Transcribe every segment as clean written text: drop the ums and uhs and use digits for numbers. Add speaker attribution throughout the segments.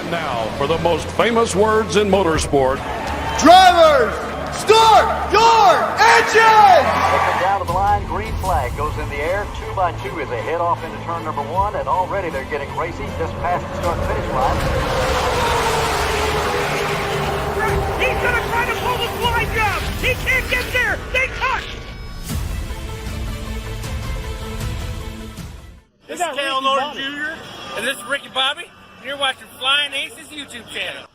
Speaker 1: And now for the most famous words in motorsport.
Speaker 2: Drivers, start your engine!
Speaker 3: Looking down to the line, green flag goes in the air. 2 by 2 as they head off into turn number 1, and already they're getting racy just past the start-finish line.
Speaker 4: He's gonna try to pull the slide job! He can't get there! They cut!
Speaker 5: This is Cal Norton Jr. and this is Ricky Bobby. You're watching Flying Aces YouTube channel.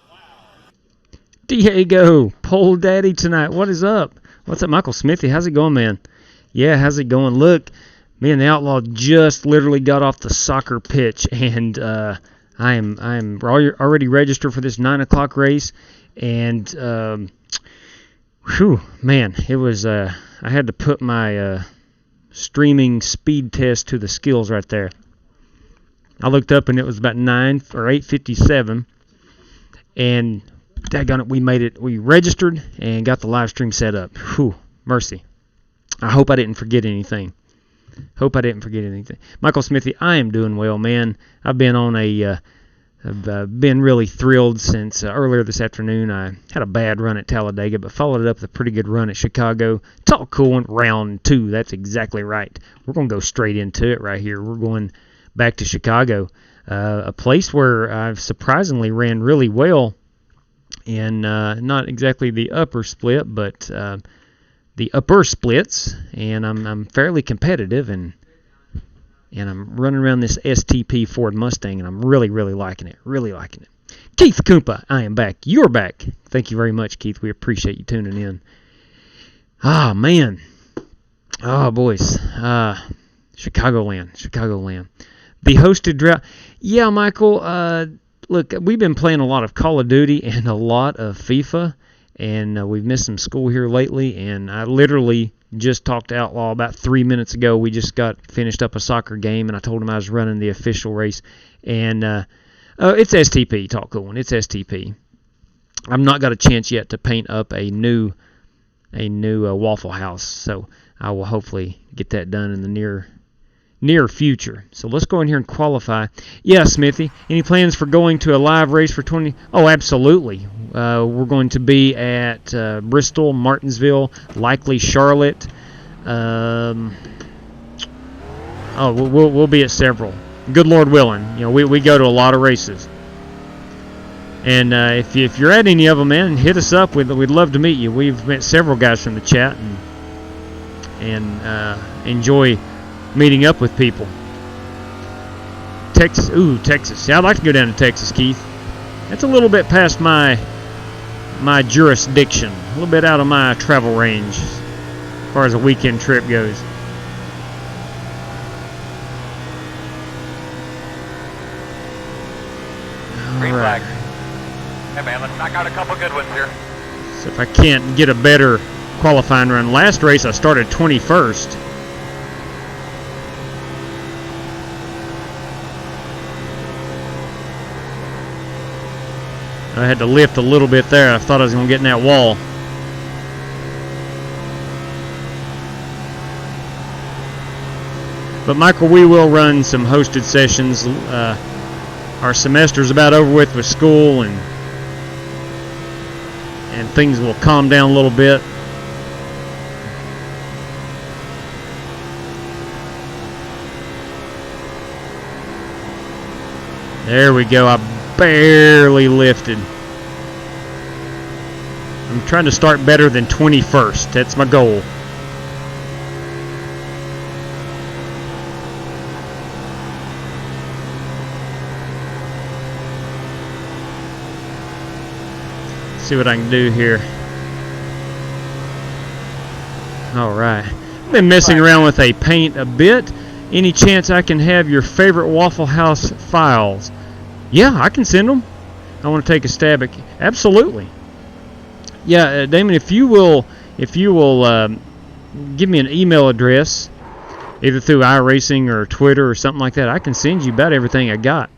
Speaker 6: DEGA, Pole Daddy tonight. What is up? What's up, Michael Smithy? How's it going, man? Yeah, how's it going? Look, me and the Outlaw just literally got off the soccer pitch, and I am already registered for this 9 o'clock race, and whew, man, it was I had to put my streaming speed test to the skills right there. I looked up and it was about 9 or 8:57, and daggone it, we made it. We registered and got the live stream set up. Whew, mercy. I hope I didn't forget anything. Michael Smithy, I am doing well, man. I've been on I've been really thrilled since earlier this afternoon. I had a bad run at Talladega, but followed it up with a pretty good run at Chicago. It's all cool in round 2. That's exactly right. We're going to go straight into it right here. We're going back to Chicago, a place where I've surprisingly ran really well in not exactly the upper split, but the upper splits, and I'm fairly competitive, and I'm running around this STP Ford Mustang, and I'm really liking it. Keith Kumpa, I am back. You're back. Thank you very much, Keith. We appreciate you tuning in. Ah, man. Oh, boys. Chicagoland. The hosted drought. Yeah, Michael, look, we've been playing a lot of Call of Duty and a lot of FIFA, and we've missed some school here lately, and I literally just talked to Outlaw about 3 minutes ago. We just got finished up a soccer game, and I told him I was running the official race, and it's STP, talk cool one. It's STP. I've not got a chance yet to paint up a new Waffle House, so I will hopefully get that done in the near future. So let's go in here and qualify. Yeah, Smithy, any plans for going to a live race for 20? Oh, absolutely. We're going to be at Bristol, Martinsville, likely Charlotte. We'll be at several. Good Lord willing. You know, we go to a lot of races. And if you're at any of them, man, hit us up. We'd love to meet you. We've met several guys from the chat and enjoy meeting up with people. Texas. Yeah, I'd like to go down to Texas, Keith. That's a little bit past my jurisdiction. A little bit out of my travel range as far as a weekend trip goes.
Speaker 3: Green flag. Hey, man, let's knock out a couple good ones here.
Speaker 6: So if I can't get a better qualifying run. Last race I started 21st. I had to lift a little bit there. I thought I was going to get in that wall. But Michael, we will run some hosted sessions. Our semester's about over with school, and things will calm down a little bit. There we go. I barely lifted. I'm trying to start better than 21st. That's my goal. See what I can do here. All right. I've been messing around with a paint a bit. Any chance I can have your favorite Waffle House files? Yeah, I can send them. I want to take a stab at. Absolutely. Yeah, Damon, if you will give me an email address, either through iRacing or Twitter or something like that, I can send you about everything I got.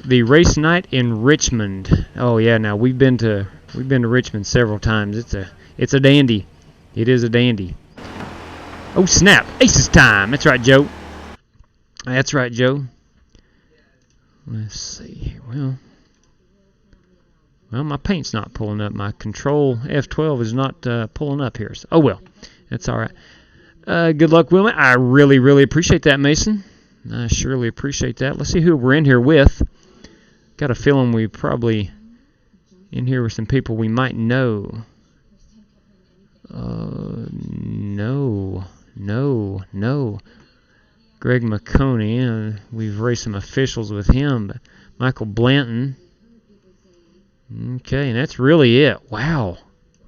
Speaker 6: The race night in Richmond. Oh yeah, now we've been to Richmond several times. It's a dandy. It is a dandy. Oh snap! Aces time. That's right, Joe. Let's see here. Well, Well, my paint's not pulling up. My Control F12 is not pulling up here. So, oh, well. That's all right. Good luck, Wilma. I really, really appreciate that, Mason. I surely appreciate that. Let's see who we're in here with. Got a feeling we probably in here with some people we might know. No. Greg McConey, we've raced some officials with him. But Michael Blanton. Okay, and that's really it. Wow.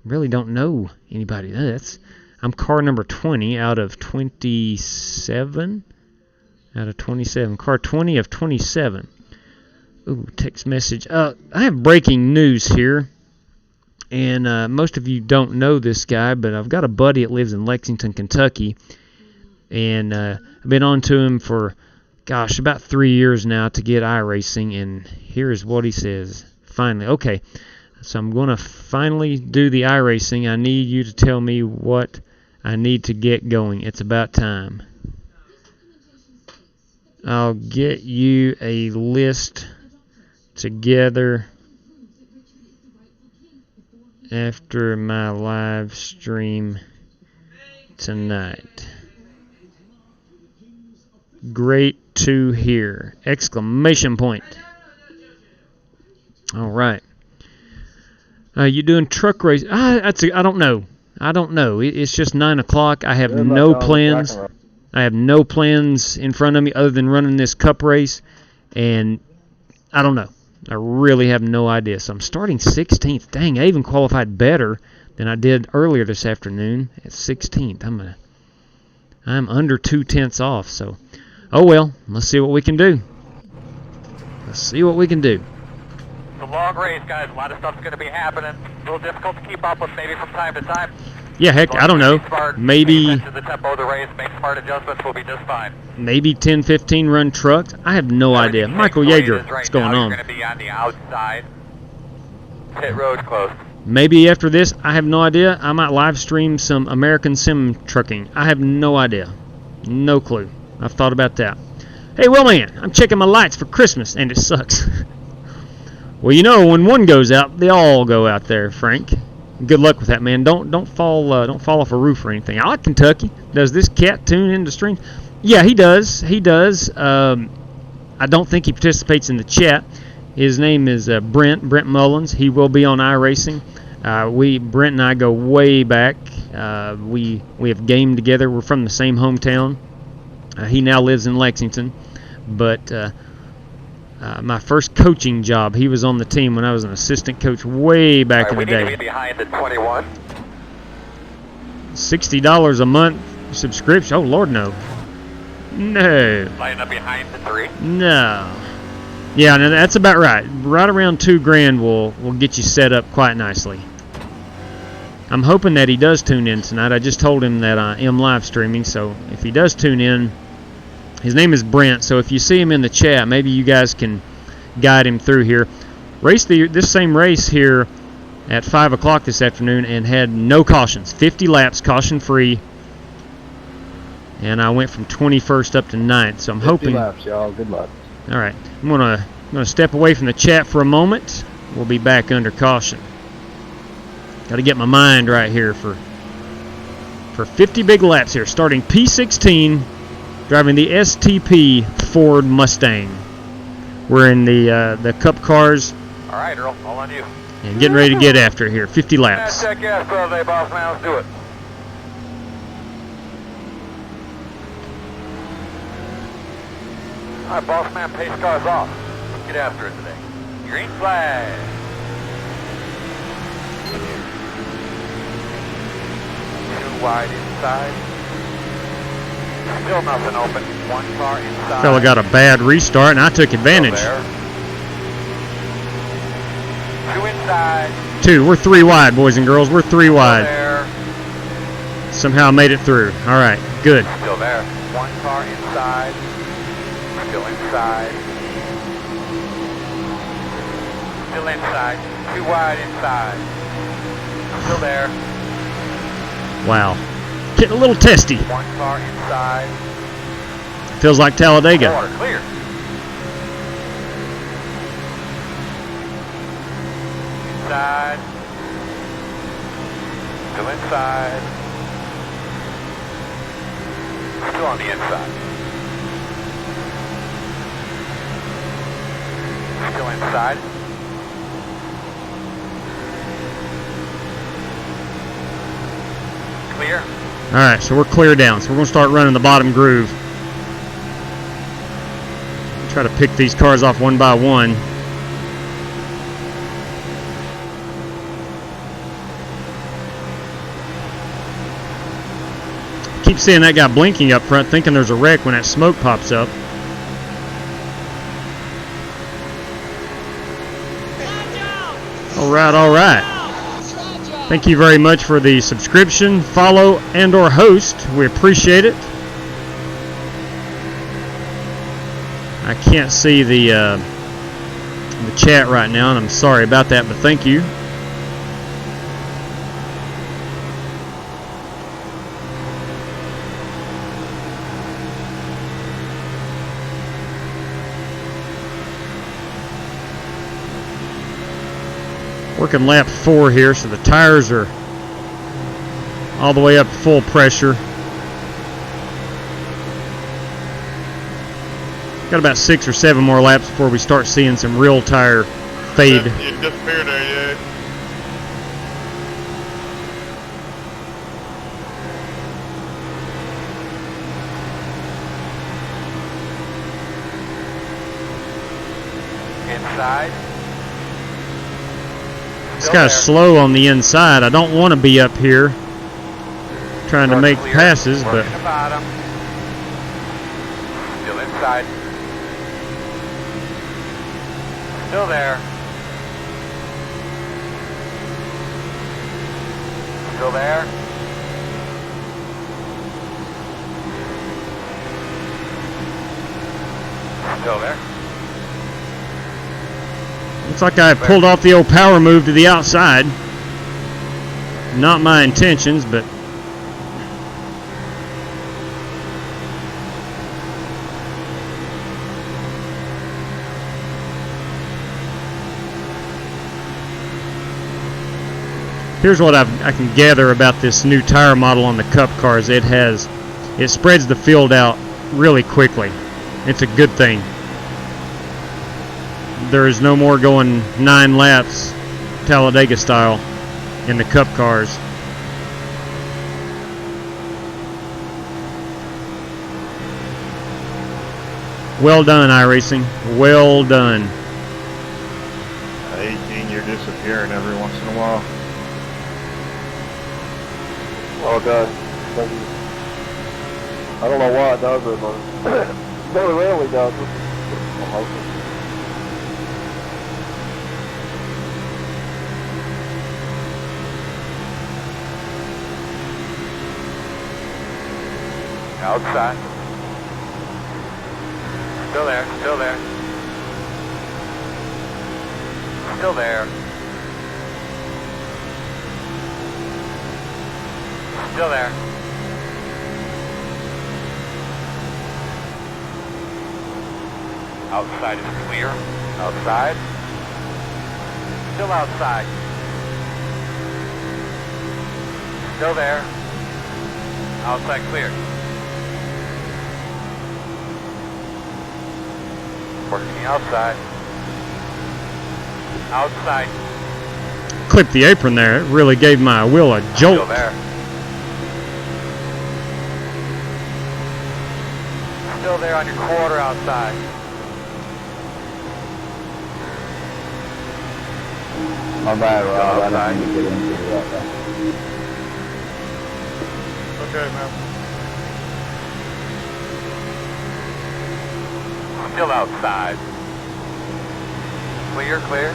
Speaker 6: Really don't know anybody. I'm car number 20 out of 27. Car 20 of 27. Ooh, text message. I have breaking news here. And most of you don't know this guy, but I've got a buddy that lives in Lexington, Kentucky. And I've been on to him for, about 3 years now to get iRacing. And here's what he says. Finally. Okay. So I'm going to finally do the iRacing. I need you to tell me what I need to get going. It's about time. I'll get you a list together after my live stream tonight. Great to hear! Exclamation point. All right. You doing truck race? I don't know. It's just 9 o'clock. I have no plans. I have no plans in front of me other than running this cup race, and I don't know. I really have no idea. So I'm starting 16th. Dang, I even qualified better than I did earlier this afternoon at 16th. I'm under 2/10 off. So, oh well. Let's see what we can do.
Speaker 3: It's a long race, guys. A lot of stuff's going to be happening. A little difficult to keep up with maybe from time to time.
Speaker 6: Yeah, heck, I don't know. Maybe
Speaker 3: the tempo of the race, make smart adjustments, will be just fine.
Speaker 6: Maybe 10, 15 run trucks. I have no idea. Michael Yeager, what's going on?
Speaker 3: You're going to be on the outside. Pit road close.
Speaker 6: Maybe after this, I have no idea. I might live stream some American Sim trucking. I have no idea. No clue. I've thought about that. Hey, well, man, I'm checking my lights for Christmas, and it sucks. Well, you know, when one goes out, they all go out there, Frank. Good luck with that, man. Don't fall off a roof or anything. I like Kentucky. Does this cat tune into streams? Yeah, he does. I don't think he participates in the chat. His name is Brent Mullins. He will be on iRacing. Brent and I go way back. We have gamed together. We're from the same hometown. He now lives in Lexington, but my first coaching job, he was on the team when I was an assistant coach way back in the day.
Speaker 3: We need to be behind the 21.
Speaker 6: $60 a month subscription. Oh, Lord, no. No.
Speaker 3: Line up behind the 3.
Speaker 6: No. Yeah, no, that's about right. Right around $2,000 will get you set up quite nicely. I'm hoping that he does tune in tonight. I just told him that I am live streaming, so if he does tune in, his name is Brent, so if you see him in the chat, maybe you guys can guide him through here. Raced this same race here at 5 o'clock this afternoon and had no cautions. 50 laps, caution-free. And I went from 21st up to 9th, so I'm hoping...
Speaker 2: 50 laps, y'all. Good luck.
Speaker 6: All right. I'm gonna step away from the chat for a moment. We'll be back under caution. Got to get my mind right here for 50 big laps here, starting P16, driving the STP Ford Mustang. We're in the Cup cars.
Speaker 3: All right, Earl, all on you.
Speaker 6: And getting ready to get after it here. 50 laps.
Speaker 3: Check gas, brother, boss man. Let's do it. All right, boss man, pace cars off. Let's get after it today. Green flag. Too wide inside. Still nothing open. One car inside.
Speaker 6: Fella got a bad restart, and I took advantage.
Speaker 3: Two inside.
Speaker 6: 2. We're 3 wide, boys and girls. We're 3 wide.
Speaker 3: There.
Speaker 6: Somehow made it through. All right, good.
Speaker 3: Still there. One car inside. Still inside. Still inside. Too wide inside. Still there.
Speaker 6: Wow. Getting a little testy.
Speaker 3: One car inside.
Speaker 6: Feels like Talladega.
Speaker 3: Corner clear.
Speaker 7: inside. Still inside. Still on the inside. Still inside. Clear.
Speaker 6: Alright, so we're clear down. So we're going to start running the bottom groove. Try to pick these cars off one by one. Keep seeing that guy blinking up front, thinking there's a wreck when that smoke pops up. Alright, alright. Thank you very much for the subscription, follow, and or host. We appreciate it. I can't see the chat right now, and I'm sorry about that, but thank you. Working lap 4 here, so the tires are all the way up to full pressure. Got about 6 or 7 more laps before we start seeing some real tire fade.
Speaker 2: You disappeared there, yeah.
Speaker 7: Inside.
Speaker 6: It's kind of slow on the inside. I don't want to be up here trying to make passes, but
Speaker 7: Working the bottom. Still inside. Still there. Still there. Still there.
Speaker 6: looks like I pulled off the old power move to the outside. Not my intentions, but here's what I can gather about this new tire model on the Cup cars. It spreads the field out really quickly. It's a good thing. There is no more going 9 laps Talladega style in the Cup cars. Well done, iRacing. Well done.
Speaker 2: 18, you're disappearing every once in a while. Oh God, I don't know why it does it, but very rarely does it.
Speaker 7: Outside. Still there, still there. Still there. Still there. Outside is clear. Outside. Still outside. Still there. Outside clear. Working outside. Outside.
Speaker 6: Clipped the apron there. It really gave my wheel a jolt.
Speaker 7: Still there. Still there on your quarter outside.
Speaker 2: My bad, Rob.
Speaker 7: Outside.
Speaker 2: I didn't mean to get into that. Okay, man.
Speaker 7: Still outside. Clear, clear.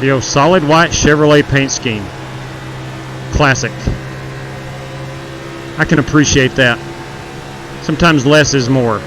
Speaker 6: The old solid white Chevrolet paint scheme. Classic. I can appreciate that. Sometimes less is more.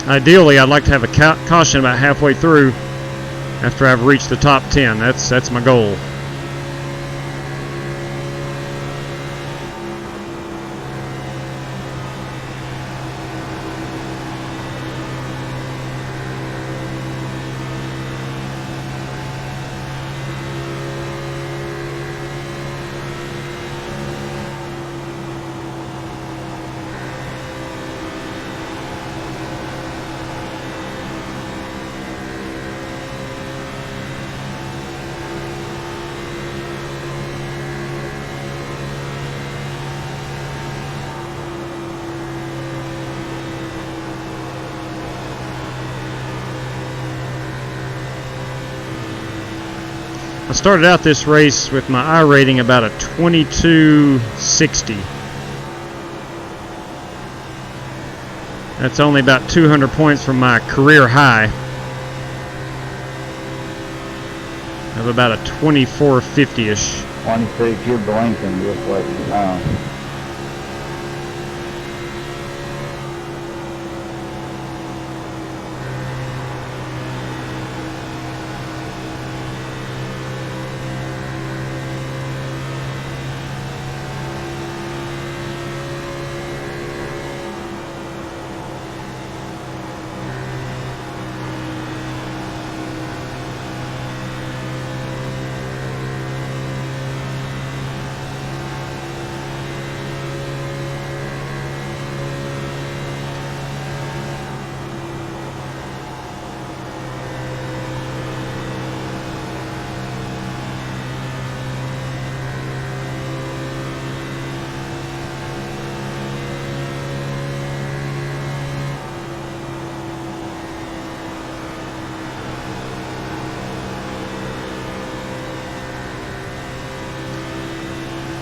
Speaker 6: Ideally, I'd like to have a caution about halfway through after I've reached the top 10. That's my goal. I started out this race with my I rating about a 2260. That's only about 200 points from my career high of about a 2450-ish.
Speaker 8: 26, you're blinking, just let you know.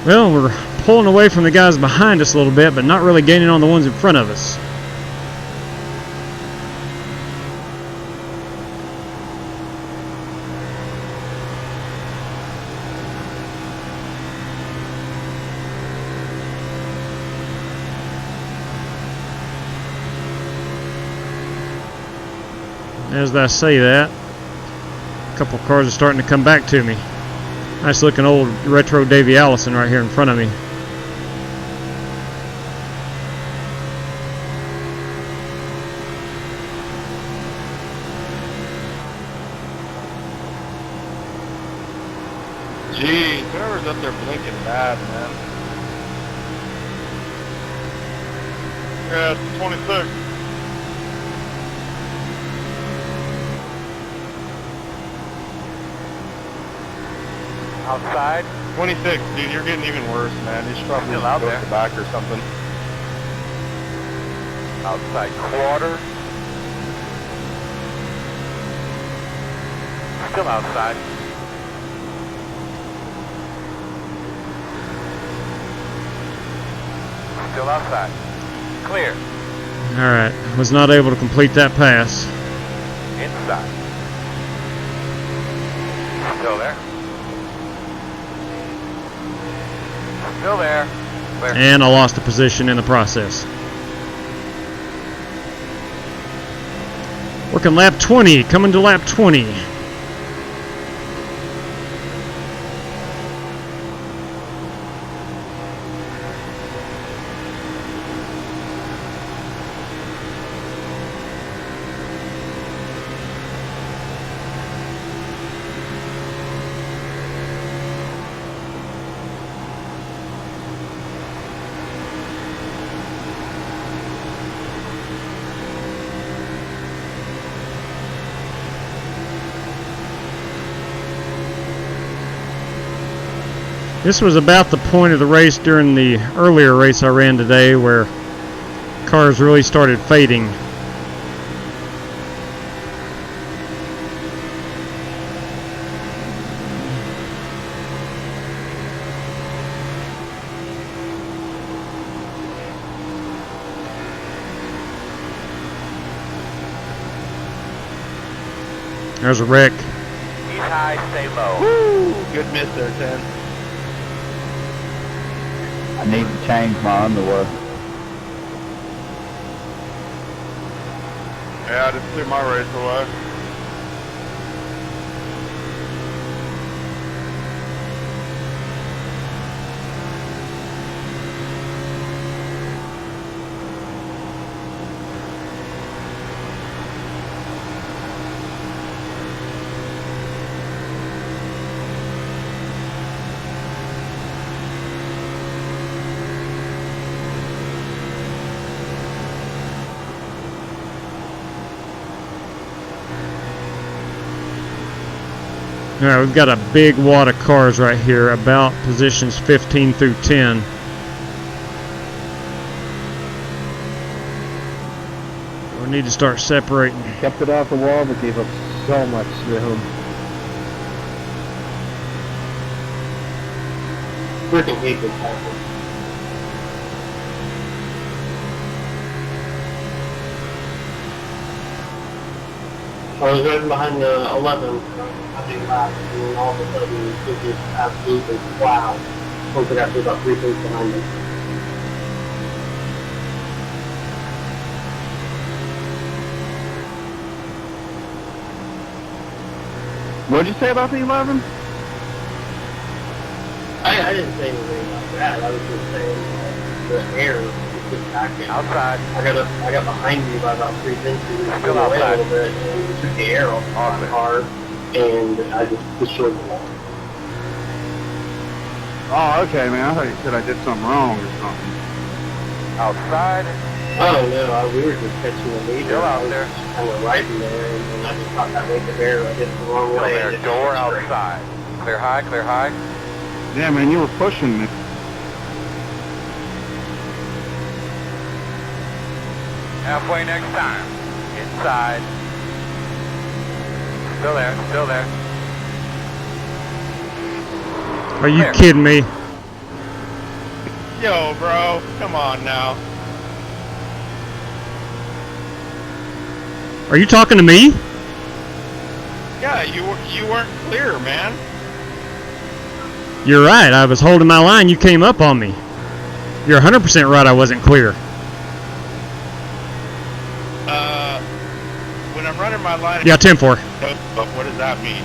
Speaker 6: Well, we're pulling away from the guys behind us a little bit, but not really gaining on the ones in front of us. As I say that, a couple cars are starting to come back to me. Nice looking old retro Davey Allison right here in front of me.
Speaker 2: Gee, whoever's up there blinking bad, man. Yeah, it's 26.
Speaker 7: Outside.
Speaker 2: 26, dude, you're getting even worse, man. He's probably
Speaker 7: Still out
Speaker 2: going
Speaker 7: there.
Speaker 2: to the back or something.
Speaker 7: Outside quarter. Still outside. Still outside. Clear.
Speaker 6: Alright, was not able to complete that pass.
Speaker 7: Inside. Still there. Still there. Clear.
Speaker 6: And I lost the position in the process. Working lap 20, coming to lap 20. This was about the point of the race during the earlier race I ran today where cars really started fading. There's a wreck.
Speaker 7: He's high, stay low.
Speaker 2: Woo! Good miss there, 10.
Speaker 8: I need to change my underwear.
Speaker 2: Yeah, I just threw my race away.
Speaker 6: All right, we've got a big wad of cars right here, about positions 15 through 10. We need to start separating.
Speaker 2: Kept it off the wall, but gave up so much room. Freaking hate this happen. I was driving behind the 11, having laps, and then all of a sudden it just absolutely wow. Once I got to about 3 things behind me. What'd you say about the 11? I didn't say anything about that. I was just saying the air was just back in.
Speaker 7: Outside.
Speaker 2: I got behind you by about 3 inches.
Speaker 7: Still
Speaker 2: away
Speaker 7: outside.
Speaker 2: a little bit, and we took the air off the car, and I just destroyed the wall.
Speaker 9: Oh, okay, man. I thought you said I did something wrong or something.
Speaker 7: Outside.
Speaker 2: Oh no, we were just catching the leader.
Speaker 7: Still out
Speaker 2: I was
Speaker 7: there.
Speaker 2: just kind of riding there, and I just caught that wake of air. I hit the wrong
Speaker 7: Still
Speaker 2: way.
Speaker 7: there.
Speaker 2: and it
Speaker 7: Door
Speaker 2: went straight.
Speaker 7: outside. Clear high, clear high.
Speaker 9: Yeah, man, you were pushing me.
Speaker 7: Halfway next time. Inside. Still there, still there.
Speaker 6: Are you
Speaker 7: There.
Speaker 6: kidding me?
Speaker 2: Yo, bro, come on now.
Speaker 6: Are you talking to me?
Speaker 2: Yeah, you weren't clear, man.
Speaker 6: You're right. I was holding my line. You came up on me. You're 100% right. I wasn't clear.
Speaker 2: When I'm running my line,
Speaker 6: Yeah, 10-4.
Speaker 2: but what does that mean?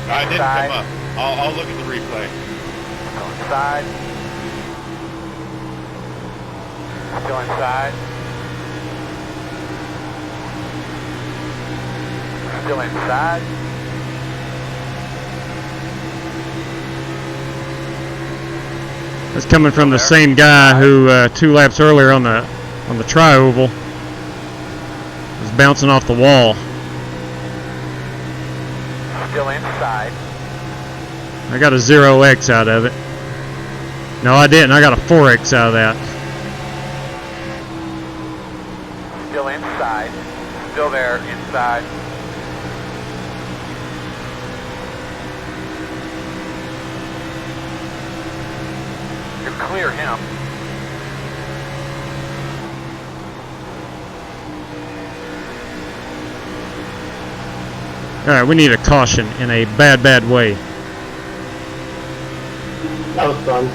Speaker 2: I didn't
Speaker 7: Inside.
Speaker 2: come up. I'll look at the replay.
Speaker 7: Still inside. Still inside. Still inside.
Speaker 6: That's coming from the same guy who 2 laps earlier on the tri-oval was bouncing off the wall.
Speaker 7: Still inside.
Speaker 6: I got a 0x out of it. No, I didn't. I got a 4x out of that.
Speaker 7: Still inside. Still there, inside. You clear him.
Speaker 6: Alright, we need a caution in a bad, bad way.
Speaker 2: That was fun.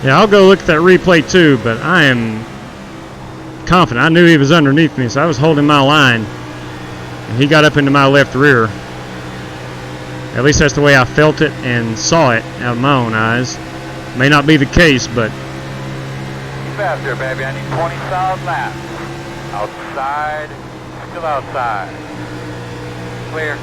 Speaker 6: Yeah, I'll go look at that replay too, but I am confident. I knew he was underneath me, so I was holding my line. And he got up into my left rear. At least that's the way I felt it and saw it out of my own eyes. May not be the case, but...
Speaker 7: Keep faster, baby. I need 20 solid laps. Outside. Still outside. Clear.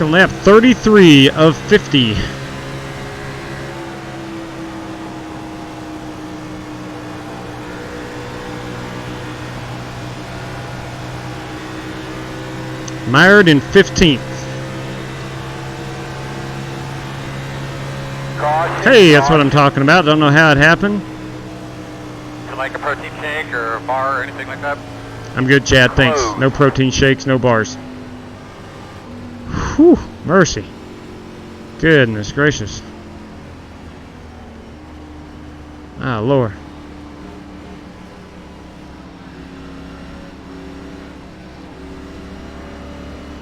Speaker 6: Lap 33 of 50. Mired in 15th. Hey, that's what I'm talking about. Don't know how it happened.
Speaker 7: Like a protein shake or a bar or anything like that?
Speaker 6: I'm good, Chad. Thanks. No protein shakes, no bars. Whew, mercy. Goodness gracious. Ah, Lord.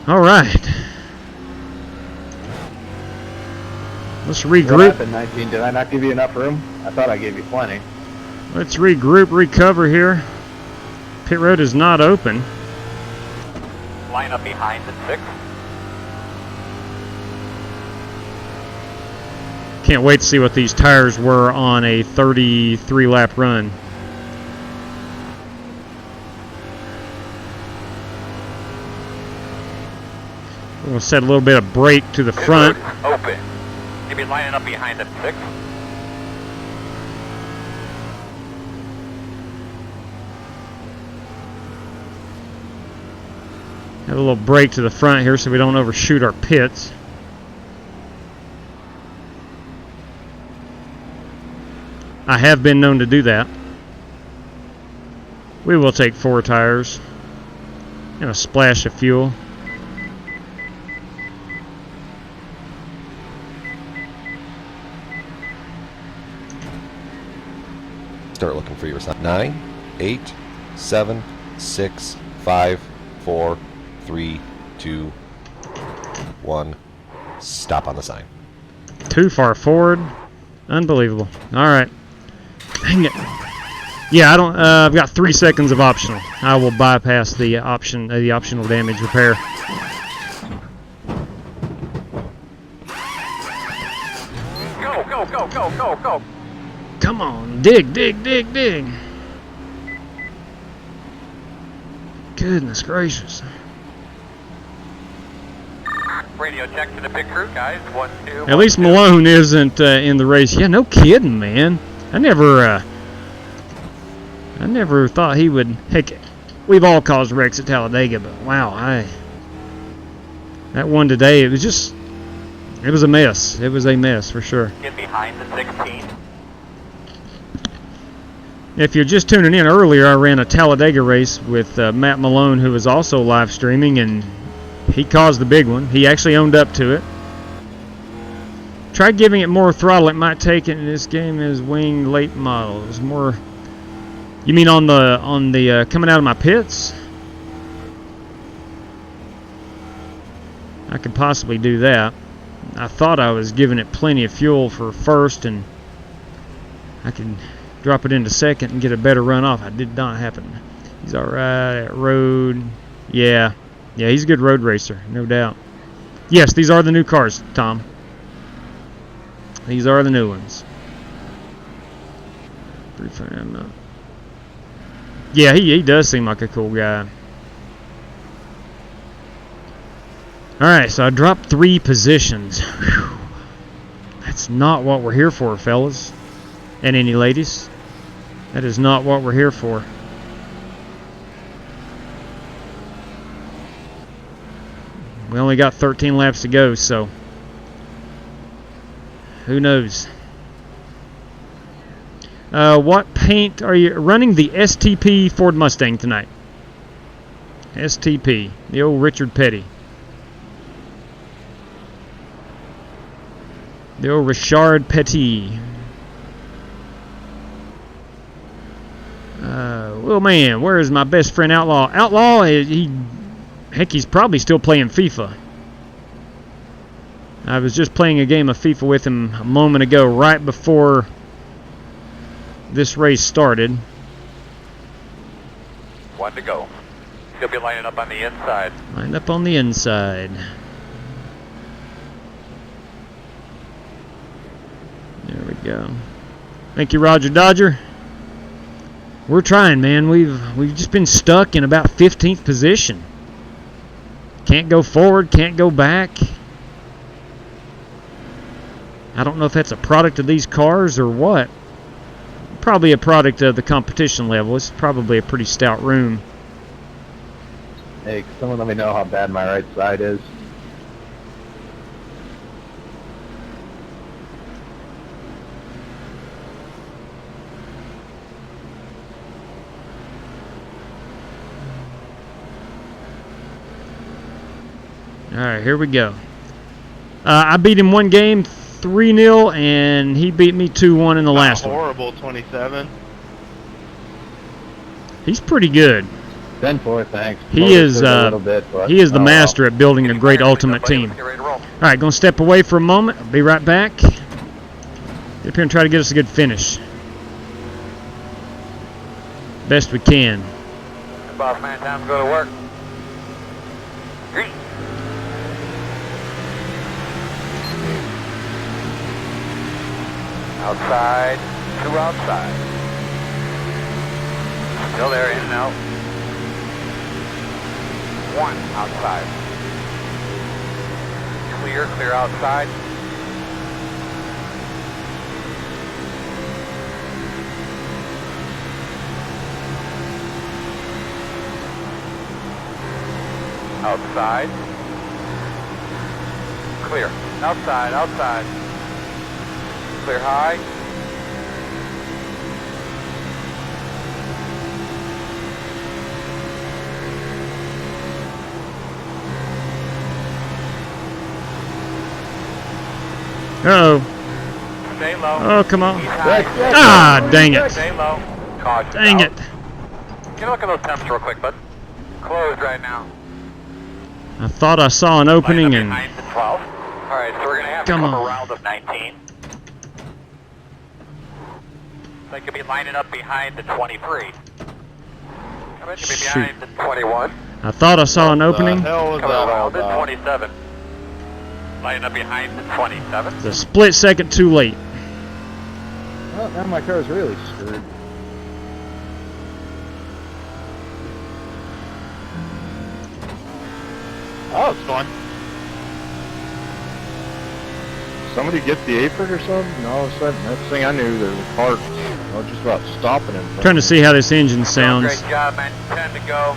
Speaker 6: All right. Let's regroup.
Speaker 8: What happened, 19? Did I not give you enough room? I thought I gave you plenty.
Speaker 6: Let's regroup, recover here. Pit road is not open.
Speaker 7: Line up behind the 6.
Speaker 6: Can't wait to see what these tires were on a 33 lap run. We're going to set a little bit of brake to the front.
Speaker 7: Open. Maybe lining up behind the 6.
Speaker 6: Have a little brake to the front here so we don't overshoot our pits. I have been known to do that. We will take 4 tires and a splash of fuel.
Speaker 10: Start looking for your sign. 9, 8, 7, 6, 5, 4, 3, 2, 1. Stop on the sign.
Speaker 6: Too far forward. Unbelievable. All right. Dang it. Yeah, I don't. I've got 3 seconds of optional. I will bypass the optional damage repair.
Speaker 7: Go, go, go, go, go, go.
Speaker 6: Come on, dig, dig, dig, dig. Goodness gracious.
Speaker 7: Radio check to the pit crew, guys. 1, 2.
Speaker 6: At least Malone isn't in the race. Yeah, no kidding, man. I never thought he would. Heck, we've all caused wrecks at Talladega, but wow, that one today, it was a mess. It was a mess for sure.
Speaker 7: Get behind the 16.
Speaker 6: If you're just tuning in earlier, I ran a Talladega race with Matt Malone, who was also live streaming, and he caused the big one. He actually owned up to it. Try giving it more throttle. It might take it. This game is winged late model. It was more. You mean on the coming out of my pits? I could possibly do that. I thought I was giving it plenty of fuel for first, and I could drop it into second and get a better run off. It did not happen. He's all right at road. Yeah, he's a good road racer, no doubt. Yes, these are the new cars, Tom. These are the new ones. Yeah, he does seem like a cool guy. Alright, so I dropped 3 positions. Whew. That's not what we're here for, fellas. And any ladies. That is not what we're here for. We only got 13 laps to go, so who knows? What paint are you running? The STP Ford Mustang tonight. STP, the old Richard Petty. The old Richard Petty. Well, man, where is my best friend Outlaw? Outlaw, heck, he's probably still playing FIFA. I was just playing a game of FIFA with him a moment ago, right before this race started.
Speaker 7: 1 to go. He'll be lining up on the inside.
Speaker 6: Lined up on the inside. There we go. Thank you, Roger Dodger. We're trying, man. We've just been stuck in about 15th position. Can't go forward, can't go back. I don't know if that's a product of these cars or what. Probably a product of the competition level. It's probably a pretty stout room.
Speaker 8: Hey, can someone let me know how bad my right side is?
Speaker 6: Alright, here we go. I beat him one game 3-0, and he beat me 2-1 in the last one.
Speaker 9: Horrible 27.
Speaker 6: He's pretty good.
Speaker 8: 10-4, thanks.
Speaker 6: He is
Speaker 8: a little bit, but,
Speaker 6: he is the master at building a great ultimate team. Alright, gonna step away for a moment. I'll be right back. Get up here and try to get us a good finish. Best we can.
Speaker 7: Boss man, time to go to work. Green. Outside, 2 outside. Still there, in and out. 1 outside. Clear outside. Outside. Clear. Outside. Clear high.
Speaker 6: Uh-oh.
Speaker 7: Stay low.
Speaker 6: Oh, come on.
Speaker 7: High.
Speaker 6: Ah, dang it.
Speaker 7: Stay low. Caution.
Speaker 6: Dang it.
Speaker 7: Can you look at those temps real quick, bud? Closed right now.
Speaker 6: I thought I saw an opening and...
Speaker 7: Behind the 12. Alright, so we're going to have to
Speaker 6: Come
Speaker 7: come
Speaker 6: on.
Speaker 7: around of 19. They could be lining up behind the 23. Come in, should be behind the 21.
Speaker 6: I thought I saw an opening.
Speaker 9: Hell was
Speaker 7: Come
Speaker 9: that all
Speaker 7: around the
Speaker 9: about?
Speaker 7: 27. Lining up behind the 27.
Speaker 6: It's a split second too late.
Speaker 8: Well, now my car's really screwed.
Speaker 9: Oh, it's fun.
Speaker 8: Somebody get the apron or something? And all of a sudden, next thing I knew, there was a car just about stopping him.
Speaker 6: Trying to see how this engine sounds.
Speaker 7: Great job, man. 10 to go.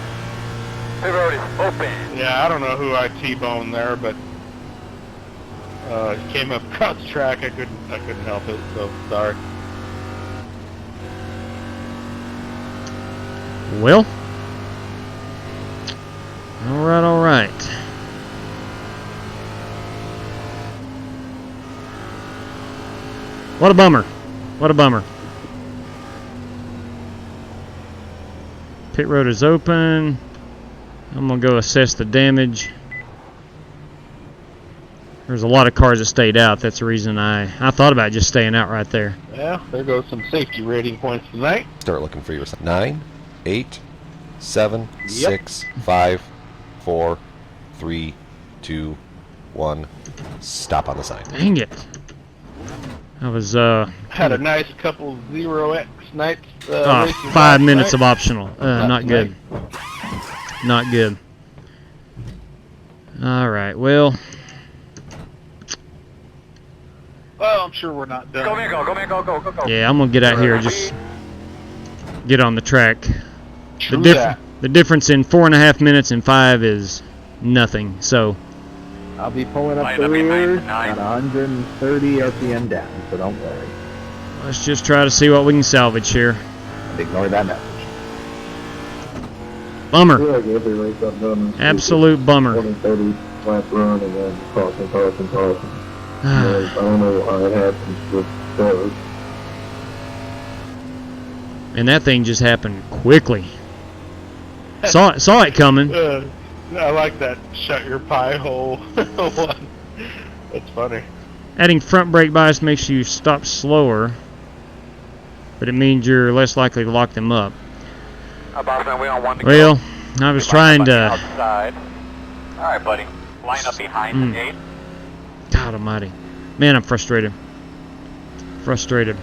Speaker 7: The road is open.
Speaker 9: Yeah, I don't know who I T-boned there, but came up across the track. I couldn't help it, so sorry.
Speaker 6: Well. All right. What a bummer. What a bummer. Pit road is open. I'm going to go assess the damage. There's a lot of cars that stayed out. That's the reason I thought about just staying out right there.
Speaker 9: Yeah, there goes some safety rating points tonight.
Speaker 10: Start looking for your 9, 8, 7, 6, 5, 4, 3, 2, 1. Stop on the sign.
Speaker 6: Dang it. I was,
Speaker 8: Had a nice couple 0X nights.
Speaker 6: 5 minutes of optional. Not good. Not good. Alright, well.
Speaker 8: Well, I'm sure we're not done.
Speaker 7: Go, man, go, go, man, go, go, go, go.
Speaker 6: Yeah, I'm going to get out here. Just get on the track.
Speaker 8: True
Speaker 6: The
Speaker 8: that.
Speaker 6: the difference in 4.5 minutes and 5 is nothing. So
Speaker 11: I'll be pulling up
Speaker 7: Line
Speaker 11: the
Speaker 7: up behind
Speaker 11: rear
Speaker 7: the 9.
Speaker 11: at 130 RPM down, so don't worry.
Speaker 6: let's just try to see what we can salvage here.
Speaker 11: Ignore that message.
Speaker 6: Bummer.
Speaker 2: I feel like every race I've done.
Speaker 6: Absolute bummer.
Speaker 2: 20-30 lap run and then caution. I don't know why it happens with those.
Speaker 6: And that thing just happened quickly. Saw it coming.
Speaker 8: I like that shut your pie hole one. That's funny.
Speaker 6: Adding front brake bias makes you stop slower, but it means you're less likely to lock them up.
Speaker 7: Bossman, we don't want to
Speaker 6: Well,
Speaker 7: go.
Speaker 6: I was
Speaker 7: Line
Speaker 6: trying
Speaker 7: up on the
Speaker 6: to.
Speaker 7: outside. All right, buddy. Line up behind the gate.
Speaker 6: God almighty. Man, I'm frustrated. Frustrated.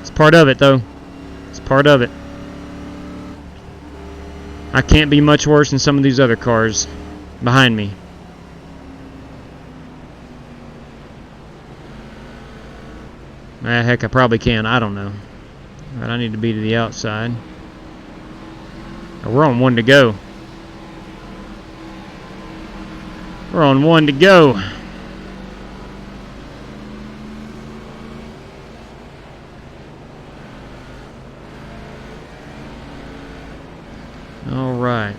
Speaker 6: It's part of it, though. It's part of it. I can't be much worse than some of these other cars behind me. Heck, I probably can. I don't know. But I need to be to the outside. We're on 1 to go. We're on 1 to go. All right.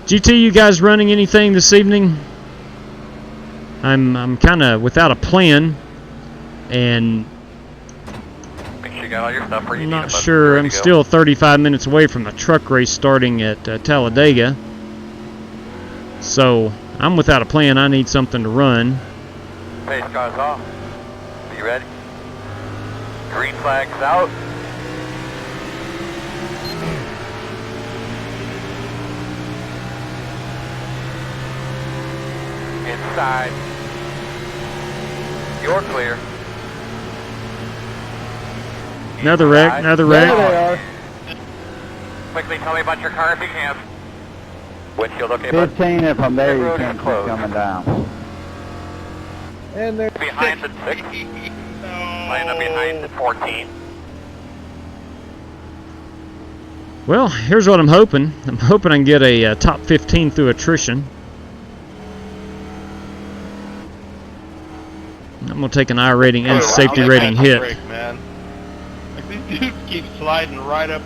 Speaker 6: GT, you guys running anything this evening? I'm kind of without a plan, and
Speaker 7: Make sure you got all your stuff where you
Speaker 6: I'm
Speaker 7: need
Speaker 6: not
Speaker 7: it, bud.
Speaker 6: sure.
Speaker 7: Ready
Speaker 6: I'm
Speaker 7: to go.
Speaker 6: still 35 minutes away from the truck race starting at Talladega. So I'm without a plan. I need something to run.
Speaker 7: Pace cars off. Are you ready? Green flag's out. Inside. You're clear.
Speaker 6: Another wreck.
Speaker 7: Inside.
Speaker 6: Another
Speaker 11: There they
Speaker 6: wreck.
Speaker 11: are.
Speaker 7: Quickly tell me about your car if you can. Windshield okay, bud?
Speaker 11: 15 if I'm there,
Speaker 7: The
Speaker 11: you
Speaker 7: road
Speaker 11: can't
Speaker 7: is
Speaker 11: keep
Speaker 7: closed.
Speaker 11: coming down. And they're
Speaker 7: Behind the 6. Line up behind the 14.
Speaker 6: Well, here's what I'm hoping. I'm hoping I can get a top 15 through attrition. I'm going to take an iRating and safety rating hit.
Speaker 8: Break, man. Like these dudes keep sliding right up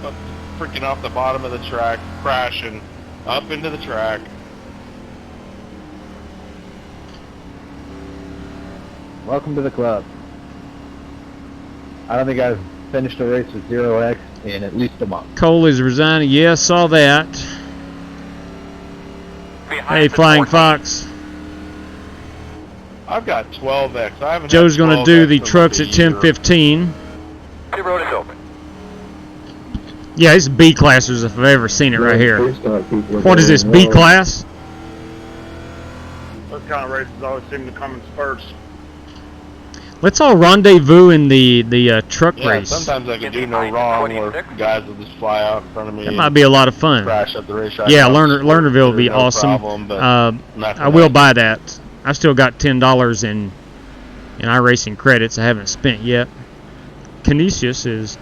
Speaker 8: freaking off the bottom of the track, crashing up into the track.
Speaker 11: welcome to the club. I don't think I've finished a race with 0X in at least a month.
Speaker 6: Cole is resigning. Yeah, saw that.
Speaker 7: Behind
Speaker 6: Hey,
Speaker 7: the
Speaker 6: Flying
Speaker 7: 14.
Speaker 6: Fox.
Speaker 8: I've got 12X. I haven't.
Speaker 6: Joe's
Speaker 8: going to
Speaker 6: do the trucks at 10:15.
Speaker 7: The road is open.
Speaker 6: Yeah, it's B classers if I've ever seen it right here. What is this, B class?
Speaker 9: Those kind of races always seem to come in spurts.
Speaker 6: Let's all rendezvous in the truck
Speaker 8: Yeah,
Speaker 6: race.
Speaker 8: sometimes I can do no wrong where guys will just fly out in front of me.
Speaker 6: That might be a lot of fun.
Speaker 8: Crash up the racetrack.
Speaker 6: Yeah, Lernerville will be
Speaker 8: No
Speaker 6: awesome.
Speaker 8: problem, but not
Speaker 6: I will buy that. I've still got $10 in iRacing credits I haven't spent yet. Consensus is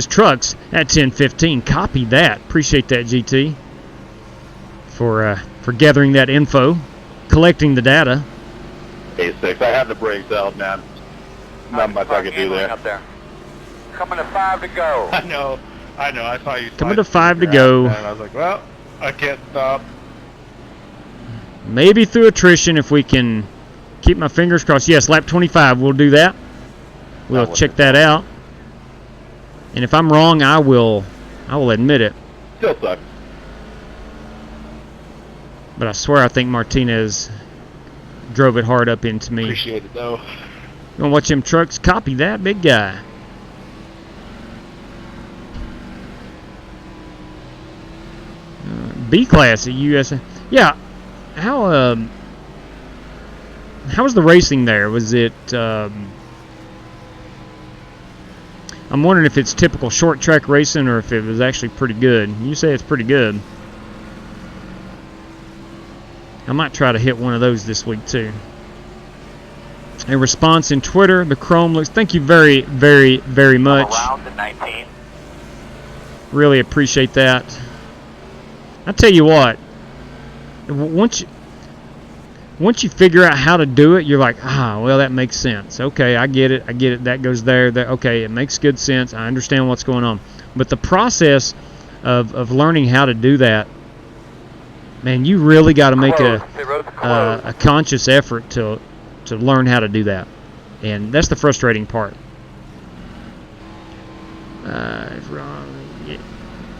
Speaker 6: trucks at 10:15. Copy that. Appreciate that, GT, for gathering that info, collecting the data.
Speaker 8: A6. I have the brakes out, man. Not much I can do there.
Speaker 7: Up there. Coming to 5 to go.
Speaker 8: I know. I saw you.
Speaker 6: Coming to
Speaker 8: slide
Speaker 6: 5 to
Speaker 8: through the
Speaker 6: go.
Speaker 8: grass, man. I was like, well, I can't stop.
Speaker 6: Maybe through attrition if we can keep my fingers crossed. Yes, lap 25. We'll do that. We'll check that out. And if I'm wrong, I will admit it.
Speaker 8: Still sucks.
Speaker 6: But I swear I think Martinez drove it hard up into me.
Speaker 8: Appreciate it, though.
Speaker 6: You want to watch them trucks? Copy that, big guy. B class at USA. Yeah. How was the racing there? Was it? I'm wondering if it's typical short track racing or if it was actually pretty good. You say it's pretty good. I might try to hit one of those this week too. A response in Twitter. The Chrome looks. Thank you very, very, very much.
Speaker 7: Around the 19.
Speaker 6: Really appreciate that. I tell you what. Once you figure out how to do it, you're like, well, that makes sense. Okay, I get it. That goes there. Okay, it makes good sense. I understand what's going on. But the process of learning how to do that, man, you really got to make a conscious effort to learn how to do that. And that's the frustrating part.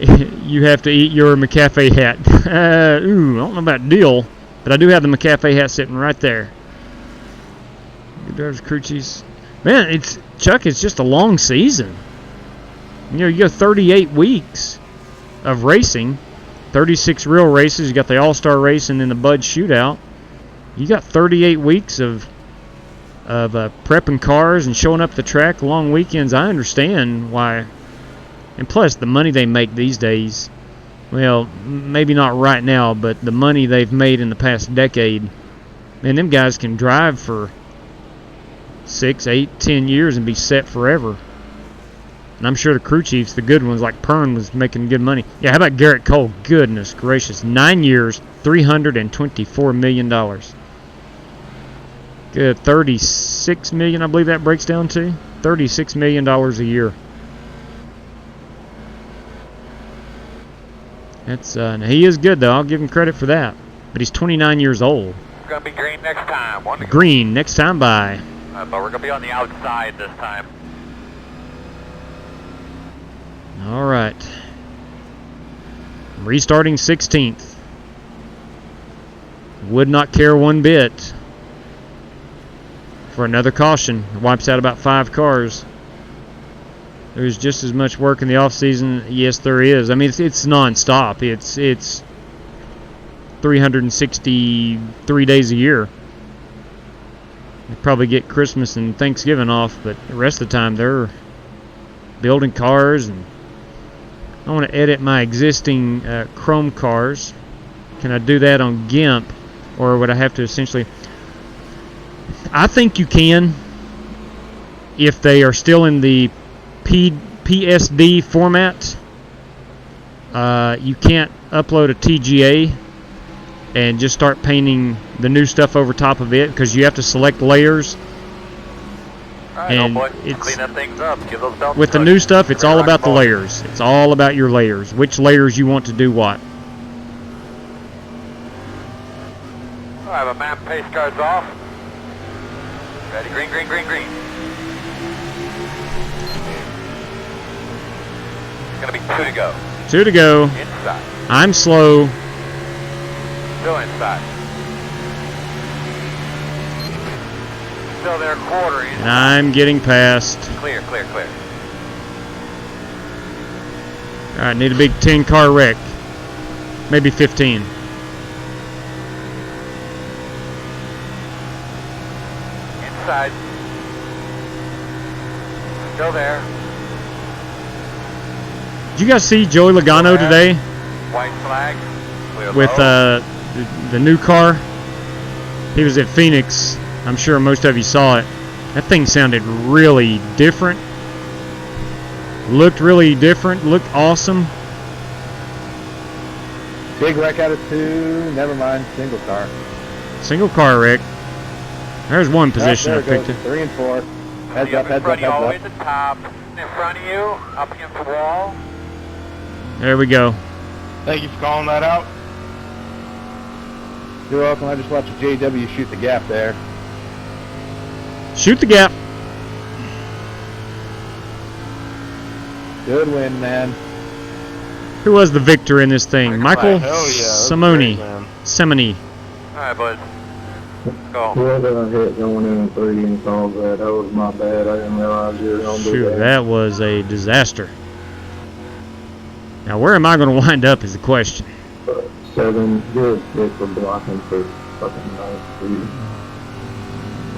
Speaker 6: You have to eat your McAfee hat. I don't know about deal. But I do have the McAfee hat sitting right there. Good drivers, crew chiefs. Man, Chuck, it's just a long season. You go 38 weeks of racing, 36 real races. You got the All-Star race and then the Bud Shootout. You got 38 weeks of prepping cars and showing up the track, long weekends. I understand why. And plus, the money they make these days. Well, maybe not right now, but the money they've made in the past decade, man, them guys can drive for 6, 8, 10 years and be set forever. And I'm sure the crew chiefs, the good ones like Pern, was making good money. Yeah, how about Garrett Cole? Goodness gracious. 9 years, $324 million. Good, $36 million, I believe that breaks down to. $36 million a year. That's now he is good though. I'll give him credit for that. But he's 29 years old.
Speaker 7: It's gonna be green next time.
Speaker 6: Green next time by.
Speaker 7: But we're gonna be on the outside this time.
Speaker 6: All right. Restarting 16th. Would not care one bit for another caution. It wipes out about 5 cars. There's just as much work in the off season. Yes, there is. I mean, it's nonstop. It's 363 days a year. They probably get Christmas and Thanksgiving off, but the rest of the time they're building cars. And I want to edit my existing Chrome cars. Can I do that on GIMP, or would I have to essentially? I think you can if they are still in the PSD format. You can't upload a TGA and just start painting the new stuff over top of it because you have to select layers.
Speaker 7: Right,
Speaker 6: and
Speaker 7: it's clean up things up. Give those belts
Speaker 6: with the new stuff, it's all about the layers. It's all about your layers. Which layers you want to do what.
Speaker 7: I have a map pace cards off. Ready, green, green, green, green. Gonna be 2 to go.
Speaker 6: 2 to go.
Speaker 7: Inside.
Speaker 6: I'm slow.
Speaker 7: Still inside. Still there, quarter inside.
Speaker 6: And I'm getting past.
Speaker 7: Clear, clear, clear.
Speaker 6: Alright, need a big 10-car wreck. Maybe 15.
Speaker 7: Inside. Still there.
Speaker 6: Did you guys see Joey Logano today?
Speaker 7: White flag. Clear
Speaker 6: with
Speaker 7: low.
Speaker 6: the new car? He was at Phoenix. I'm sure most of you saw it. That thing sounded really different. Looked really different. Looked awesome.
Speaker 11: Big wreck out of 2. Never mind. Single car.
Speaker 6: Single car wreck. There's one position I picked it.
Speaker 11: 3 and 4. Heads up, heads up, heads
Speaker 7: All the way
Speaker 11: up.
Speaker 7: to the top. In front of you. Up against the wall.
Speaker 6: There we go.
Speaker 8: Thank you for calling that out.
Speaker 11: You're welcome. I just watched JW shoot the gap there.
Speaker 6: Shoot the gap.
Speaker 11: Good win, man.
Speaker 6: Who was the victor in this thing? Michael
Speaker 8: Hell yeah,
Speaker 6: Simoni.
Speaker 8: great, man.
Speaker 6: Simoni.
Speaker 7: Alright, bud. Go.
Speaker 11: What did I hit going in 3 and called that? That was my bad. I didn't realize you were going to do
Speaker 6: Shoot,
Speaker 11: that.
Speaker 6: that was a disaster. Now, where am I going to wind up is the question.
Speaker 11: 7, good for blocking for fucking nice speed.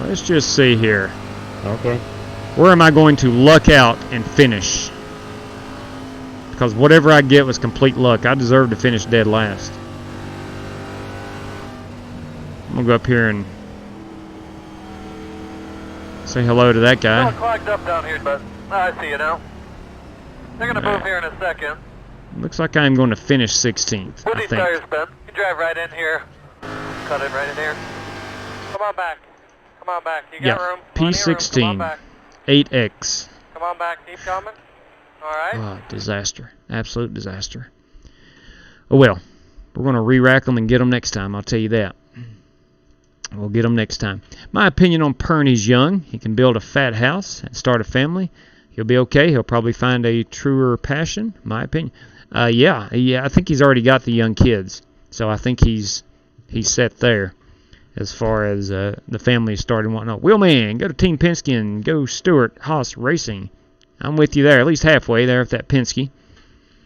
Speaker 6: Let's just see here.
Speaker 11: Okay.
Speaker 6: Where am I going to luck out and finish? Because whatever I get was complete luck. I deserve to finish dead last. I'm going to go up here and say hello to that
Speaker 7: A
Speaker 6: guy.
Speaker 7: little clogged up down here, but I see you now. They're going to move here in a second.
Speaker 6: Looks like I'm going to finish 16th,
Speaker 7: With
Speaker 6: I
Speaker 7: these
Speaker 6: think.
Speaker 7: tires, Ben, you drive right in here. Cut it right in here. Come on back. Come on back. You got
Speaker 6: Yeah,
Speaker 7: room. Plenty of room. Come on
Speaker 6: P16,
Speaker 7: back.
Speaker 6: 8X.
Speaker 7: Come on back. Keep coming. All right.
Speaker 6: Oh, disaster. Absolute disaster. Oh, well. We're going to re-rack them and get them next time. I'll tell you that. We'll get them next time. My opinion on Pern, he's young. He can build a fat house and start a family. He'll be okay. He'll probably find a truer passion, my opinion. Yeah, I think he's already got the young kids. So I think he's set there as far as the family started and whatnot. Wheelman, go to Team Penske and go Stewart Haas Racing. I'm with you there, at least halfway there with that Penske.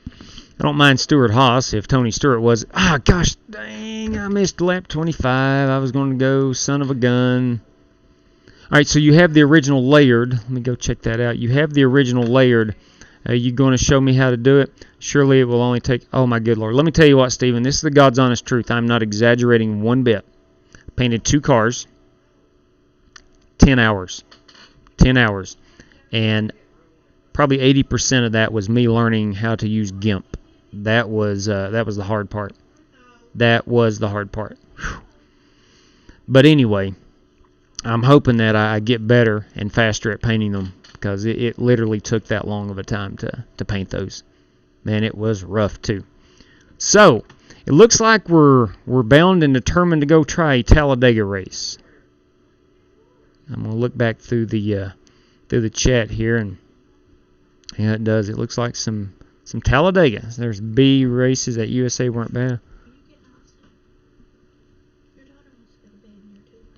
Speaker 6: I don't mind Stewart Haas if Tony Stewart was. Gosh dang, I missed lap 25. I was going to go son of a gun. All right, so you have the original layered. Let me go check that out. You have the original layered. Are you going to show me how to do it? Surely it will only take... Oh, my good Lord. Let me tell you what, Stephen. This is the God's honest truth. I'm not exaggerating one bit. Painted 2 cars. 10 hours. 10 hours. And probably 80% of that was me learning how to use GIMP. That was the hard part. That was the hard part. Whew. But anyway, I'm hoping that I get better and faster at painting them, because it literally took that long of a time to paint those. Man, it was rough too. So it looks like we're bound and determined to go try a Talladega race. I'm gonna look back through the chat here, and yeah, it does. It looks like some Talladegas. There's B races at USA weren't bad.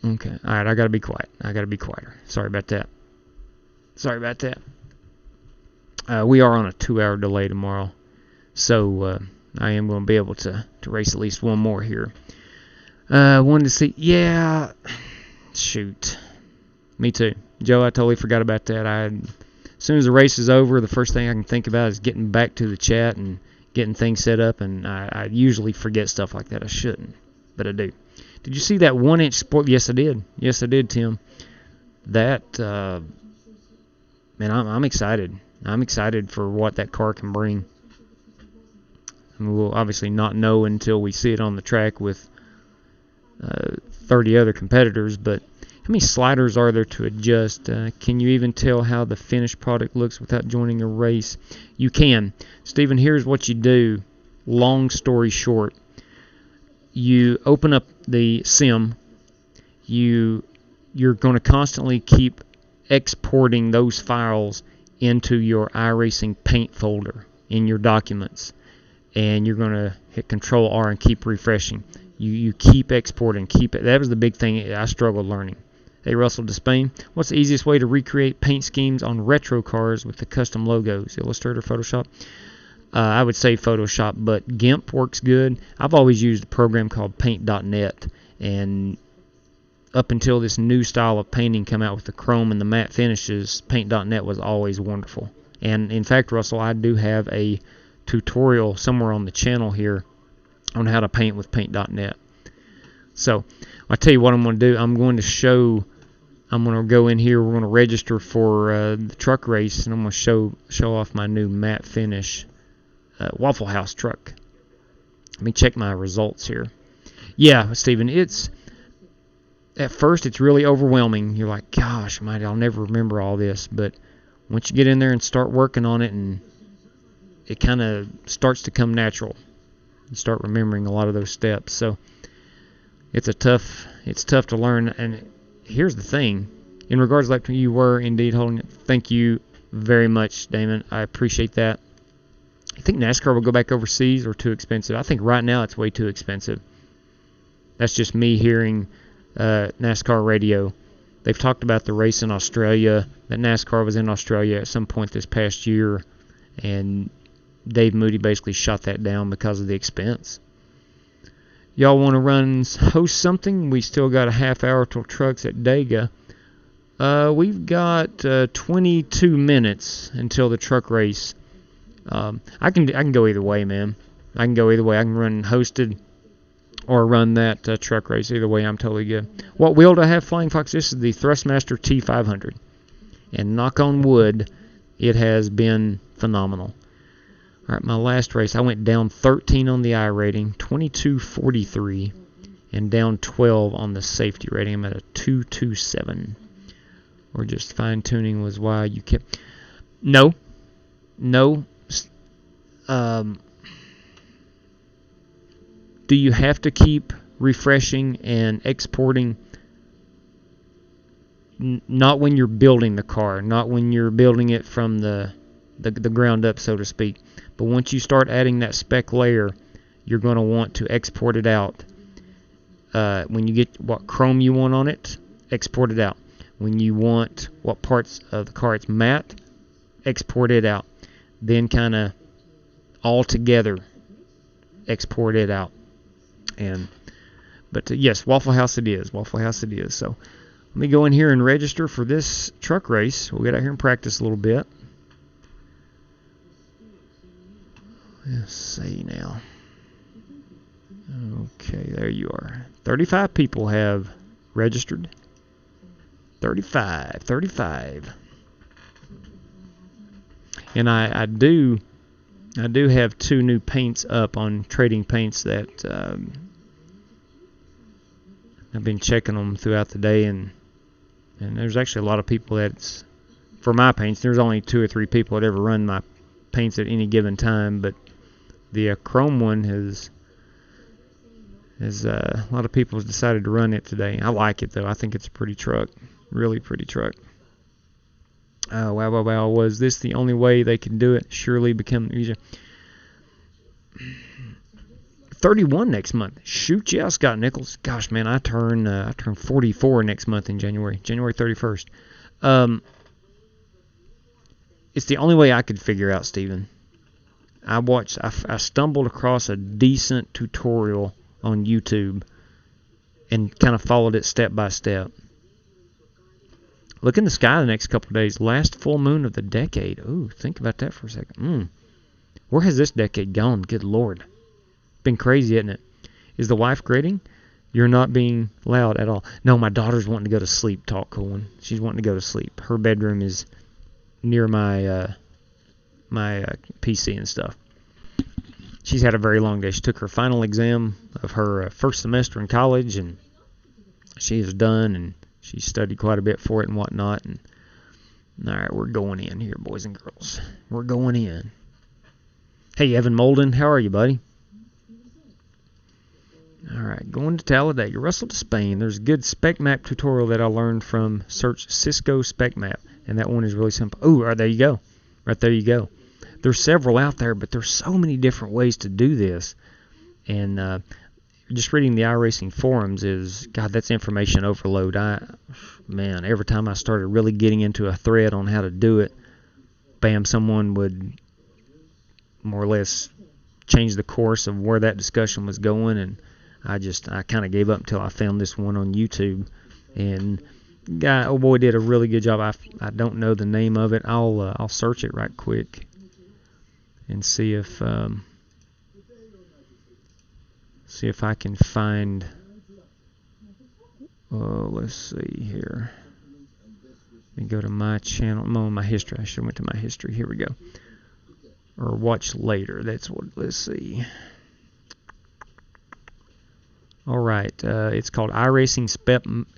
Speaker 6: Okay. All right, I got to be quiet. I got to be quieter. Sorry about that. We are on a 2-hour delay tomorrow, so I am going to be able to race at least one more here. Wanted to see... Yeah. Shoot. Me too. Joe, I totally forgot about that. As soon as the race is over, the first thing I can think about is getting back to the chat and getting things set up, and I usually forget stuff like that. I shouldn't, but I do. Did you see that 1-inch sport? Yes, I did. Yes, I did, Tim. That, man, I'm excited. I'm excited for what that car can bring. And we'll obviously not know until we see it on the track with 30 other competitors, but how many sliders are there to adjust? Can you even tell how the finished product looks without joining a race? You can. Stephen, here's what you do. Long story short. You open up the sim. You're going to constantly keep exporting those files into your iRacing paint folder in your documents. And you're going to hit Control R and keep refreshing. You keep exporting. Keep it. That was the big thing I struggled learning. Hey, Russell Despain, what's the easiest way to recreate paint schemes on retro cars with the custom logos? Illustrator, Photoshop? I would say Photoshop, but GIMP works good. I've always used a program called Paint.net, and up until this new style of painting came out with the chrome and the matte finishes, Paint.net was always wonderful. And in fact, Russell, I do have a tutorial somewhere on the channel here on how to paint with Paint.net. So I'll tell you what I'm going to do. I'm going to go in here. We're going to register for the truck race, and I'm going to show off my new matte finish Waffle House truck. Let me check my results here. Yeah, Stephen, at first it's really overwhelming. You're like, gosh, I'll never remember all this. But once you get in there and start working on it, and it kind of starts to come natural, you start remembering a lot of those steps. So it's tough to learn. And here's the thing, in regards to like you were indeed holding it. Thank you very much, Damon. I appreciate that. I think NASCAR will go back overseas or too expensive. I think right now it's way too expensive. That's just me hearing NASCAR radio. They've talked about the race in Australia, that NASCAR was in Australia at some point this past year, and Dave Moody basically shot that down because of the expense. Y'all want to host something? We still got a half hour till trucks at DEGA. We've got 22 minutes until the truck race. I can go either way, man. I can go either way. I can run hosted or run that truck race. Either way, I'm totally good. What wheel do I have, Flying Fox? This is the Thrustmaster T500. And knock on wood, it has been phenomenal. All right, my last race, I went down 13 on the I rating, 22.43, and down 12 on the safety rating. I'm at a 2.27. Or just fine-tuning was why you kept... No. Do you have to keep refreshing and exporting? Not when you're building the car, not when you're building it from the ground up, so to speak. But once you start adding that spec layer, you're going to want to export it out. When you get what chrome you want on it, export it out. When you want what parts of the car it's matte, export it out. Then kind of all together export it out. But yes, Waffle House it is. Waffle House it is. So let me go in here and register for this truck race. We'll get out here and practice a little bit. Let's see now. Okay, there you are. 35 people have registered. 35. And I do have 2 new paints up on Trading Paints that I've been checking them throughout the day, and there's actually a lot of people that's for my paints. There's only 2 or 3 people that ever run my paints at any given time, but the chrome one has a lot of people have decided to run it today. I like it though. I think it's a pretty truck, really pretty truck. Wow. Was this the only way they can do it? Surely become easier. 31 next month. Shoot, yeah, Scott Nichols. Gosh, man, I turn 44 next month in January 31st. It's the only way I could figure out, Steven. I stumbled across a decent tutorial on YouTube and kind of followed it step by step. Look in the sky the next couple of days. Last full moon of the decade. Ooh, think about that for a second. Where has this decade gone? Good Lord. Been crazy, isn't it? Is the wife grading? You're not being loud at all. No, my daughter's wanting to go to sleep, Talk Coolin. She's wanting to go to sleep. Her bedroom is near my PC and stuff. She's had a very long day. She took her final exam of her first semester in college, and she is done, and she studied quite a bit for it and whatnot. And all right, we're going in here, boys and girls. We're going in. Hey, Evan Molden, how are you, buddy? All right, going to Talladega. Russell to Spain. There's a good spec map tutorial that I learned from. Search Cisco spec map, and that one is really simple. Oh, there you go. Right there you go. There's several out there, but there's so many different ways to do this. And just reading the iRacing forums is, God, that's information overload. Man, every time I started really getting into a thread on how to do it, bam, someone would more or less change the course of where that discussion was going, and I kind of gave up until I found this one on YouTube. And guy, oh boy, did a really good job. I don't know the name of it. I'll search it right quick and see if I can find. Let's see here. Let me go to my channel. I'm on my history. I should have went to my history. Here we go. Or watch later. That's what. Let's see. All right. It's called iRacing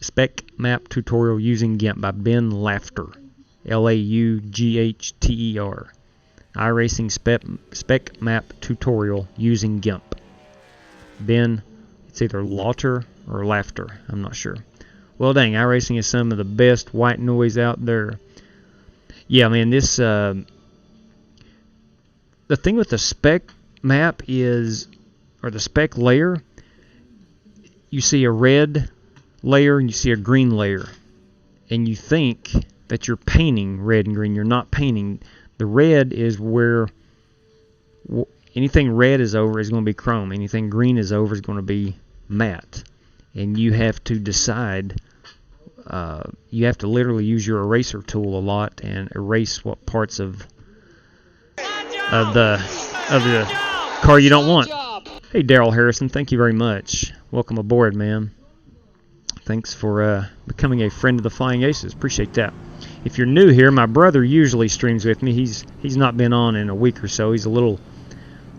Speaker 6: Spec Map Tutorial Using GIMP by Ben Laughter. Laughter. iRacing Spec Map Tutorial Using GIMP. Ben, it's either Laughter or Laughter. I'm not sure. Well, dang, iRacing is some of the best white noise out there. Yeah, man, this... the thing with the spec map is, or the spec layer, you see a red layer and you see a green layer, and you think that you're painting red and green. You're not painting. The red is where anything red is over is going to be chrome. Anything green is over is going to be matte. And you have to decide. You have to literally use your eraser tool a lot and erase what parts of the car you don't want. Hey, Daryl Harrison, thank you very much. Welcome aboard, man. Thanks for becoming a friend of the Flying Aces. Appreciate that. If you're new here, my brother usually streams with me. He's not been on in a week or so. He's a little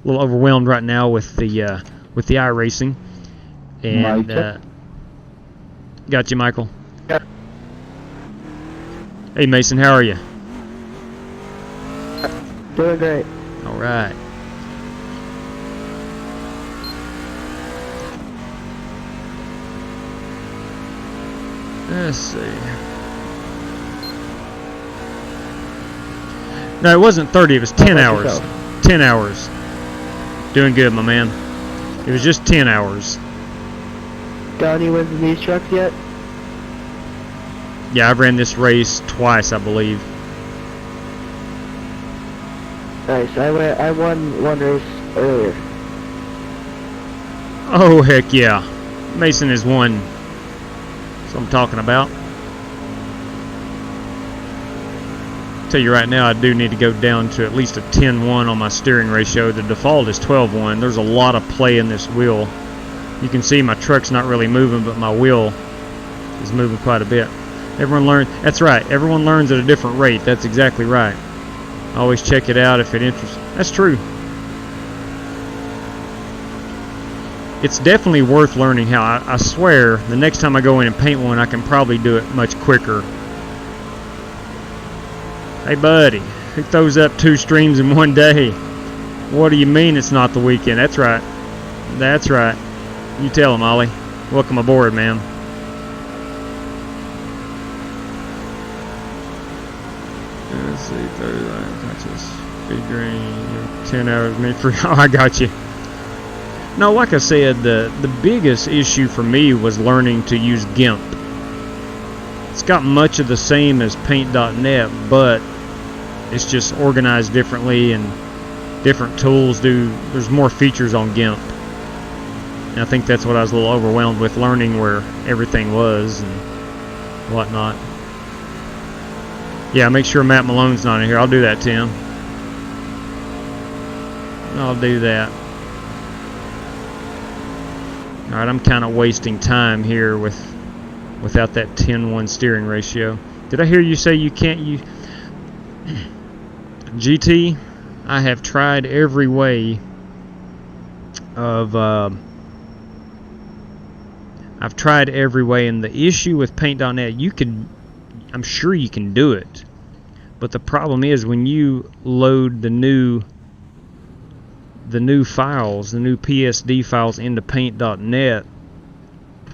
Speaker 6: overwhelmed right now with the iRacing. And got you, Michael. Hey, Mason, how are you?
Speaker 12: Doing great.
Speaker 6: All right. Let's see. No, it wasn't 30. It was 10 hours.
Speaker 12: Yourself?
Speaker 6: 10 hours. Doing good, my man. It was just 10 hours.
Speaker 12: Got any wins in these trucks yet?
Speaker 6: Yeah, I've ran this race twice, I believe.
Speaker 12: Nice. I won one race earlier.
Speaker 6: Oh, heck yeah. Mason has won. That's what I'm talking about. Tell you right now, I do need to go down to at least a 10-1 on my steering ratio. The default is 12-1. There's a lot of play in this wheel. You can see my truck's not really moving, but my wheel is moving quite a bit. Everyone learns. That's right. Everyone learns at a different rate. That's exactly right. Always check it out if it interests. That's true. It's definitely worth learning how. I swear, the next time I go in and paint one, I can probably do it much quicker. Hey, buddy, who throws up 2 streams in one day? What do you mean it's not the weekend? That's right. That's right. You tell him, Ollie. Welcome aboard, man. Let's see, 39 touches. Big green, 10 hours, me free. Oh, I got you. No, like I said, the biggest issue for me was learning to use GIMP. It's got much of the same as Paint.net, but it's just organized differently, and different tools there's more features on GIMP. And I think that's what I was a little overwhelmed with, learning where everything was and whatnot. Yeah, make sure Matt Malone's not in here. I'll do that, Tim. I'll do that. Alright, I'm kind of wasting time here without that 10-1 steering ratio. Did I hear you say you can't use... GT, I have tried every way of... I've tried every way, and the issue with Paint.net, I'm sure you can do it, but the problem is when you load the new files, the new PSD files into Paint.net,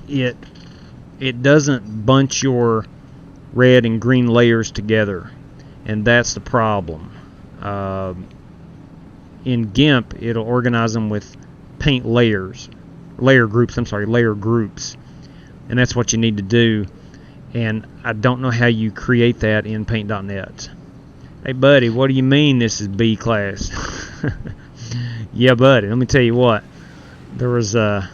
Speaker 6: it doesn't bunch your red and green layers together, and that's the problem. In GIMP, it'll organize them with paint layers. Layer groups, and that's what you need to do, and I don't know how you create that in Paint.net. Hey buddy, what do you mean this is B class? Yeah buddy, let me tell you what, there was we've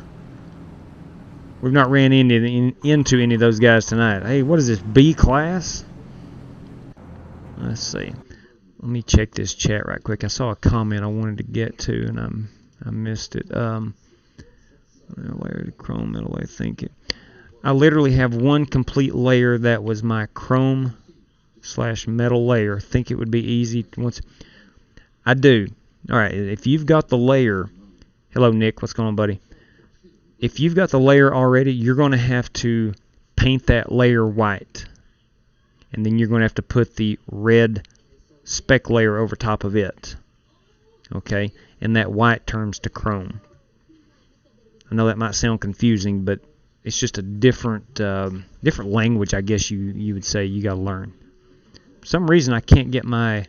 Speaker 6: not ran into any of those guys tonight. Hey, what is this, B class? Let's see, let me check this chat right quick. I saw a comment I wanted to get to and I missed it. Layer to chrome metal, I think I literally have one complete layer that was my chrome / metal layer. I think it would be easy once I do. Alright, if you've got the layer, hello Nick, what's going on buddy? If you've got the layer already, you're going to have to paint that layer white, and then you're going to have to put the red spec layer over top of it, okay, and that white turns to chrome. I know that might sound confusing, but it's just a different language, I guess you would say you got to learn. For some reason, I can't get my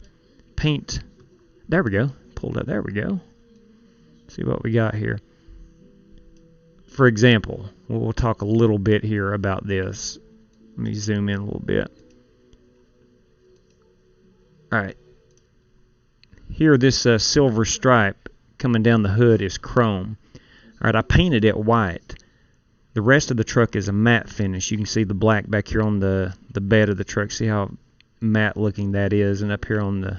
Speaker 6: paint. There we go. Pulled up. There we go. See what we got here. for example, we'll talk a little bit here about this. Let me zoom in a little bit. All right. Here, this silver stripe coming down the hood is chrome. All right, I painted it white. The rest of the truck is a matte finish. You can see the black back here on the bed of the truck. See how matte looking that is, and up here on the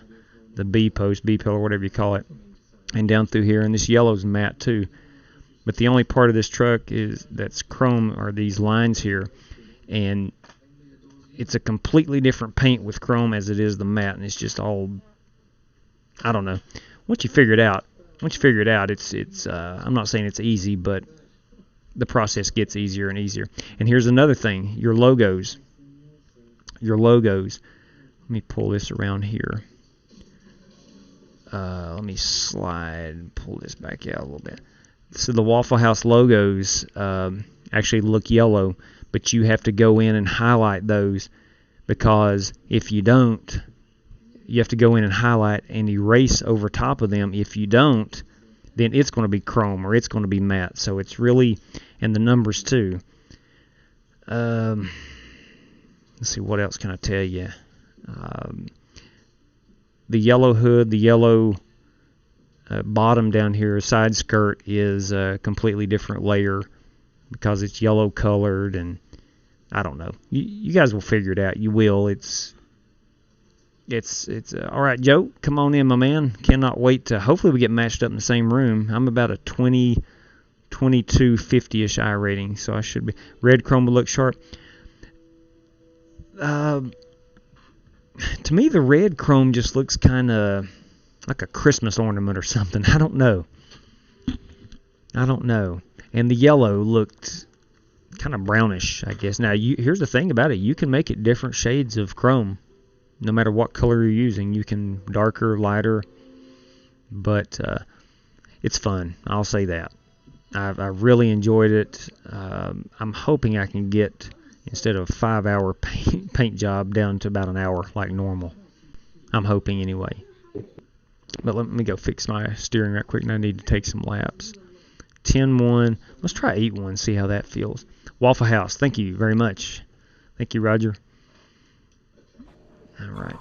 Speaker 6: B post, B pillar, whatever you call it, and down through here. And this yellow's matte too. But the only part of this truck that's chrome are these lines here, and it's a completely different paint with chrome as it is the matte, and it's just all, I don't know. Once you figure it out, it's I'm not saying it's easy, but the process gets easier and easier. And here's another thing, your logos. Let me pull this around here. Let me pull this back out a little bit. So the Waffle House logos actually look yellow, but you have to go in and highlight those, because if you don't, you have to go in and highlight and erase over top of them. If you don't, then it's going to be chrome or it's going to be matte. So it's really, and the numbers too. Let's see, what else can I tell you? The yellow hood, the yellow bottom down here, side skirt, is a completely different layer because it's yellow colored, and I don't know. You guys will figure it out. You will. It's all right, Joe. Come on in, my man. Cannot wait to. Hopefully, we get matched up in the same room. I'm about a 2250-ish I rating, so I should be. Red chrome will look sharp. To me, the red chrome just looks kind of like a Christmas ornament or something. I don't know. And the yellow looked kind of brownish, I guess. Now, here's the thing about it. You can make it different shades of chrome, no matter what color you're using. You can darker, lighter, but it's fun. I'll say that. I really enjoyed it. I'm hoping I can get, instead of a 5-hour paint job, down to about an hour like normal. I'm hoping anyway. But let me go fix my steering right quick, and I need to take some laps. 10-1. Let's try 8-1, see how that feels. Waffle House, thank you very much. Thank you, Roger. All right.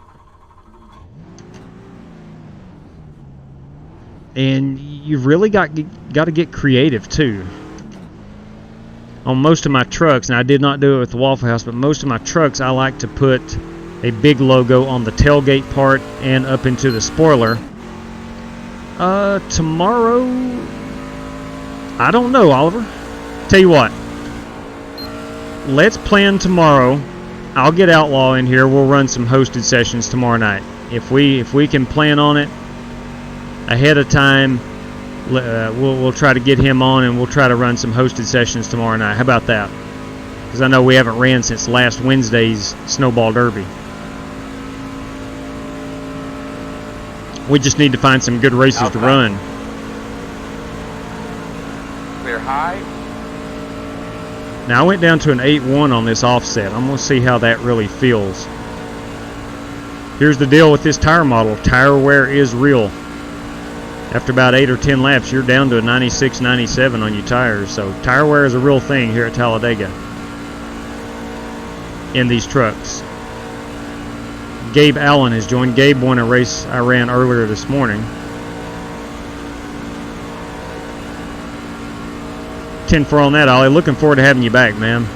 Speaker 6: And you've really got to get creative too. On most of my trucks, and I did not do it with the Waffle House, but most of my trucks I like to put a big logo on the tailgate part and up into the spoiler. Tomorrow, I don't know, Oliver. Tell you what, let's plan tomorrow. I'll get Outlaw in here. We'll run some hosted sessions tomorrow night. If we can plan on it ahead of time, we'll try to get him on, and we'll try to run some hosted sessions tomorrow night. How about that? Because I know we haven't ran since last Wednesday's Snowball Derby. We just need to find some good races to run.
Speaker 7: Clear high.
Speaker 6: Now I went down to an 8-1 on this offset. I'm going to see how that really feels. Here's the deal with this tire model. Tire wear is real. After about 8 or 10 laps, you're down to a 96, 97 on your tires. So tire wear is a real thing here at Talladega in these trucks. Gabe Allen has joined. Gabe won a race I ran earlier this morning. 10-4 on that, Ollie. Looking forward to having you back, man.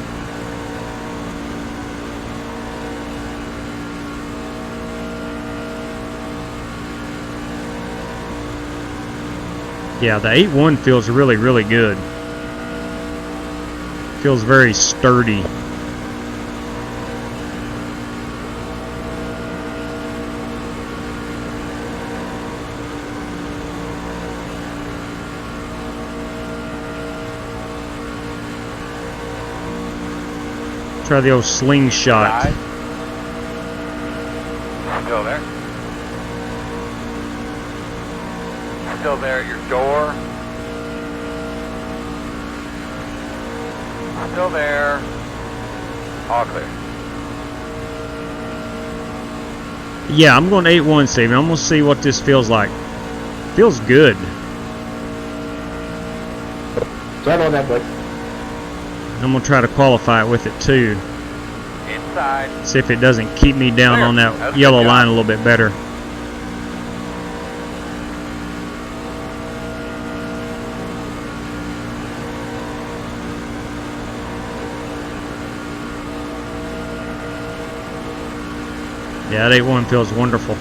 Speaker 6: Yeah, the 8-1 feels really, really good. Feels very sturdy. Try the old slingshot.
Speaker 7: Still there. Still there at your door. Still there. All clear.
Speaker 6: Yeah, I'm going 8-1, Steven. I'm going to see what this feels like. Feels good.
Speaker 11: Right on that, bud.
Speaker 6: I'm gonna try to qualify it with it too.
Speaker 7: Inside.
Speaker 6: See if it doesn't keep me down
Speaker 7: Clear.
Speaker 6: on that
Speaker 7: That's a
Speaker 6: yellow
Speaker 7: good job.
Speaker 6: line a little bit better. Yeah, that 8-1 feels wonderful.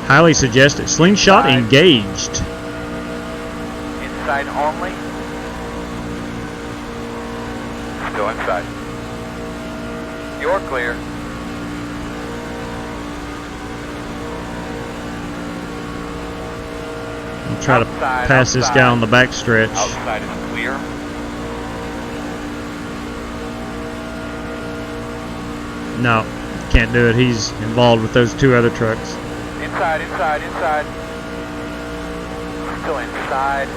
Speaker 6: Highly suggested. Slingshot
Speaker 7: Inside.
Speaker 6: engaged.
Speaker 7: Inside only. Still inside. You're clear.
Speaker 6: I'll try to
Speaker 7: Outside,
Speaker 6: pass this guy
Speaker 7: outside.
Speaker 6: on the back stretch.
Speaker 7: Outside is clear.
Speaker 6: No, can't do it. He's involved with those 2 other trucks.
Speaker 7: Inside, inside, inside. Still inside.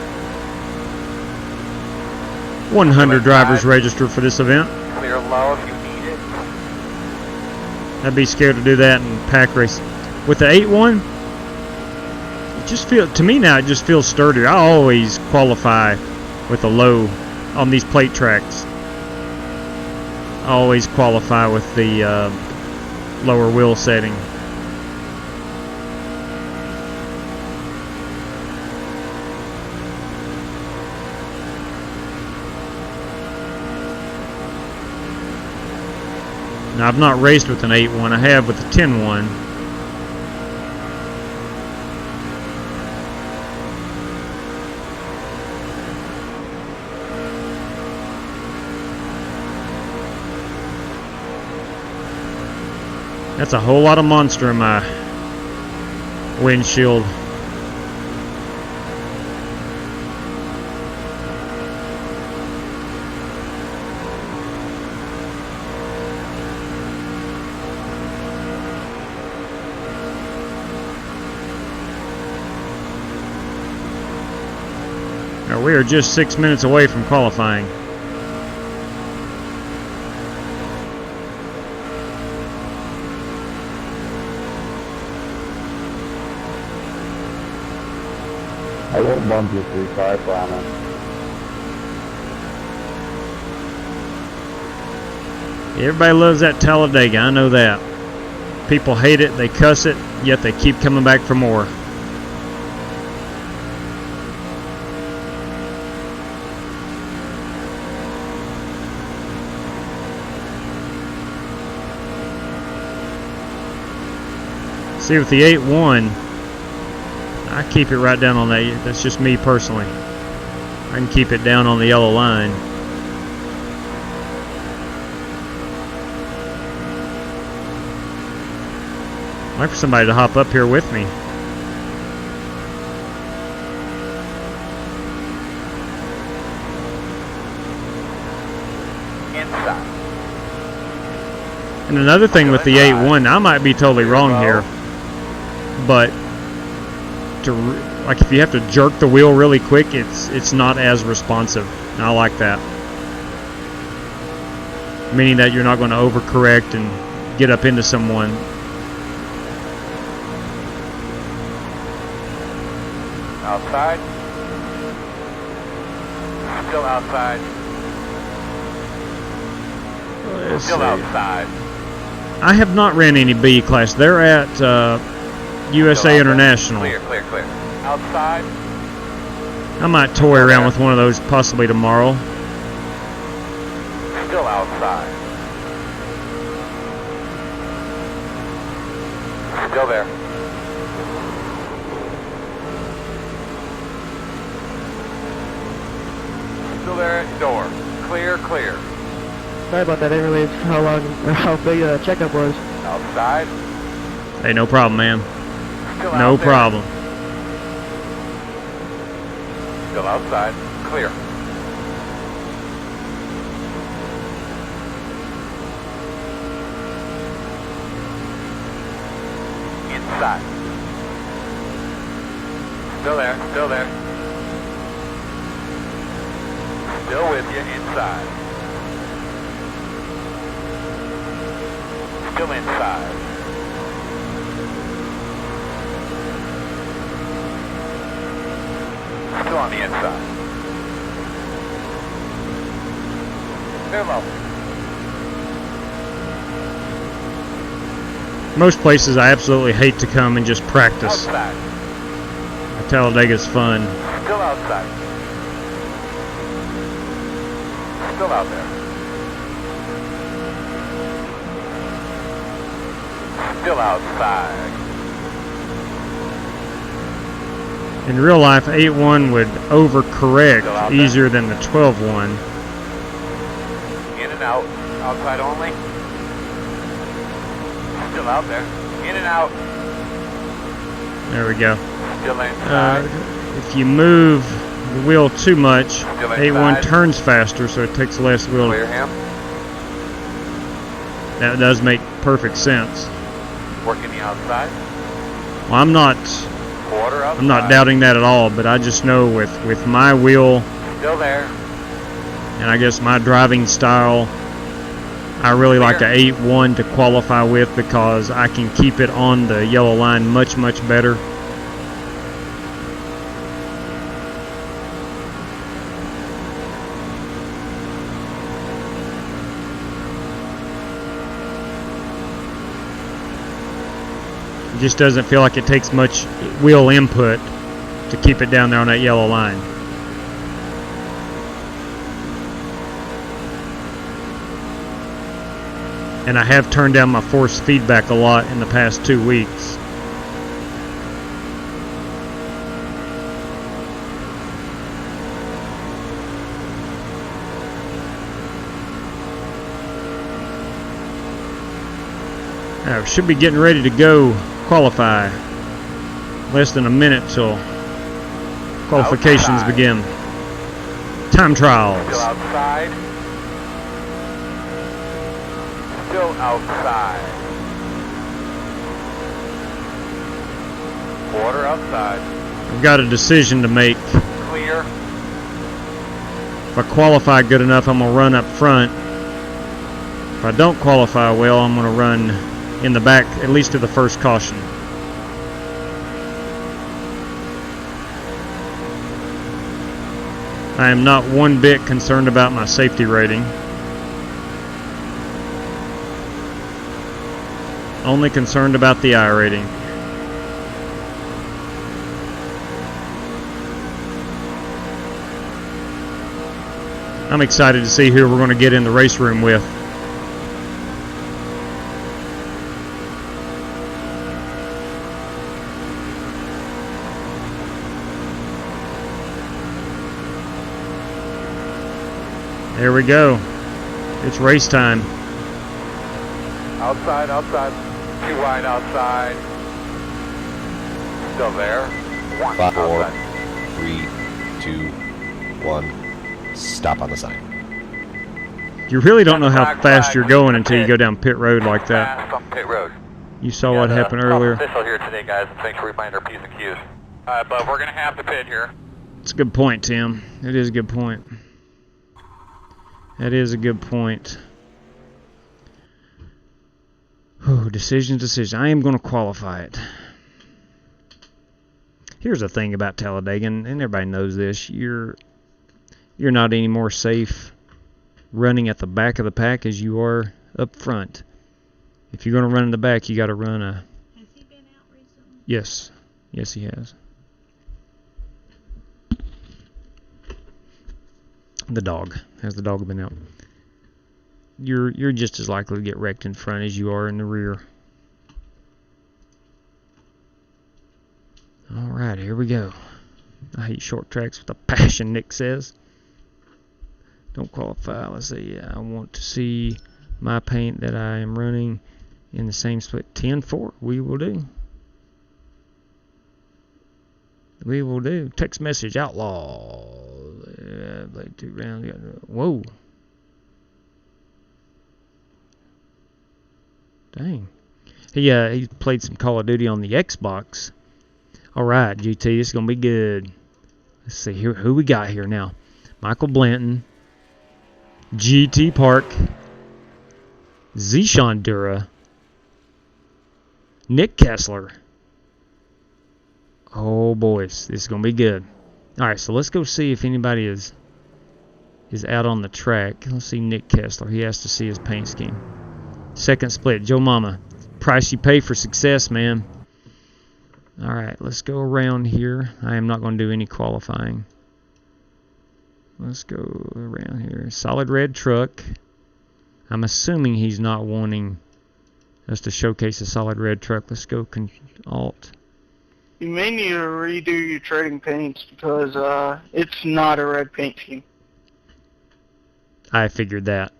Speaker 6: 100 drivers registered for this event.
Speaker 7: Clear low if you need it.
Speaker 6: I'd be scared to do that in pack race. With the 8-1, it just to me now, it just feels sturdier. I always qualify with a low on these plate tracks. I always qualify with the lower wheel setting. Now, I've not raced with an 8-1. I have with the 10-1. That's a whole lot of monster in my windshield. Now, we are just 6 minutes away from qualifying.
Speaker 11: I won't bump you 3-5, promise.
Speaker 6: Everybody loves that Talladega, I know that. People hate it, they cuss it, yet they keep coming back for more. See, with the 8-1, I keep it right down on that. That's just me personally. I can keep it down on the yellow line. I'd like for somebody to hop up here with me.
Speaker 7: Inside.
Speaker 6: And another thing with the 8-1, I might be totally wrong here, but like if you have to jerk the wheel really quick, it's not as responsive. And I like that. Meaning that you're not going to overcorrect and get up into someone.
Speaker 7: Outside. Still outside.
Speaker 6: Let's
Speaker 7: Still
Speaker 6: see.
Speaker 7: outside.
Speaker 6: I have not ran any B class. They're at USA International.
Speaker 7: Clear, clear, clear. Outside.
Speaker 6: I might toy around with one of those possibly tomorrow.
Speaker 7: Still outside. Still there. Still there at door. Clear, clear.
Speaker 12: Sorry about that. I didn't realize how big the checkup was.
Speaker 7: Outside.
Speaker 6: Hey, no problem, man.
Speaker 7: Still
Speaker 6: No
Speaker 7: out there.
Speaker 6: problem.
Speaker 7: Still outside. Clear. Inside. Still there. Still there. Still with you. Inside. Still inside. Still on the inside. Clear low.
Speaker 6: Most places I absolutely hate to come and just practice.
Speaker 7: Outside.
Speaker 6: Talladega's fun.
Speaker 7: Still outside. Still out there. Still outside.
Speaker 6: In real life, 8.1 would overcorrect easier than the 12.1.
Speaker 7: In and out. Outside only. Still out there. In and out.
Speaker 6: There we go.
Speaker 7: Still inside.
Speaker 6: If you move the wheel too much,
Speaker 7: Still
Speaker 6: 8.1
Speaker 7: inside.
Speaker 6: turns faster, so it takes less wheel.
Speaker 7: Clear him.
Speaker 6: That does make perfect sense.
Speaker 7: Working the outside.
Speaker 6: Well, I'm not doubting that at all, but I just know with my wheel
Speaker 7: Still there.
Speaker 6: and I guess my driving style, I really like a 8.1 to qualify with because I can keep it on the yellow line much, much better. It just doesn't feel like it takes much wheel input to keep it down there on that yellow line. And I have turned down my force feedback a lot in the past 2 weeks. Now, should be getting ready to go qualify. Less than a minute till qualifications begin. Time trials.
Speaker 7: Still outside. Still outside. Quarter outside.
Speaker 6: I've got a decision to make.
Speaker 7: Clear.
Speaker 6: If I qualify good enough, I'm going to run up front. If I don't qualify well, I'm going to run in the back, at least to the first caution. I am not one bit concerned about my safety rating. Only concerned about the I rating. I'm excited to see who we're going to get in the race room with. There we go. It's race time.
Speaker 7: Outside, outside. Too wide outside. Still there. 1
Speaker 10: 5, 4,
Speaker 7: outside.
Speaker 10: 3, 2, 1. Stop on the sign.
Speaker 6: You really don't know how fast you're going until you go down pit road like that.
Speaker 7: Fast on pit road.
Speaker 6: You saw what happened earlier.
Speaker 7: Official here today, guys. Thanks for reminding our P's and Q's. But we're going to have to pit here.
Speaker 6: It's a good point, Tim. It is a good point. That is a good point. Oh, decision. I am going to qualify it. Here's the thing about Talladega, and everybody knows this. You're not any more safe running at the back of the pack as you are up front. If you're going to run in the back, you got to run a...
Speaker 13: Has he been out recently?
Speaker 6: Yes. Yes, he has. The dog. Has the dog been out? You're just as likely to get wrecked in front as you are in the rear. Alright, here we go. I hate short tracks with a passion, Nick says. Don't qualify. Let's see. I want to see my paint that I am running in the same split. 10-4. We will do. We will do. Text message outlaw. Played 2 rounds. Whoa. Dang. He played some Call of Duty on the Xbox. Alright, GT, this is going to be good. Let's see here who we got here now. Michael Blanton. GT Park. Zishan Dura. Nick Kessler. Oh, boys. This is going to be good. Alright, so let's go see if anybody is is out on the track. Let's see Nick Kessler. He has to see his paint scheme. Second split, Joe Mama. Price you pay for success, man. All right, let's go around here. I am not going to do any qualifying. Let's go around here. Solid red truck. I'm assuming he's not wanting us to showcase a solid red truck. Let's go Alt.
Speaker 14: You may need to redo your trading paints because it's not a red paint scheme.
Speaker 6: I figured that.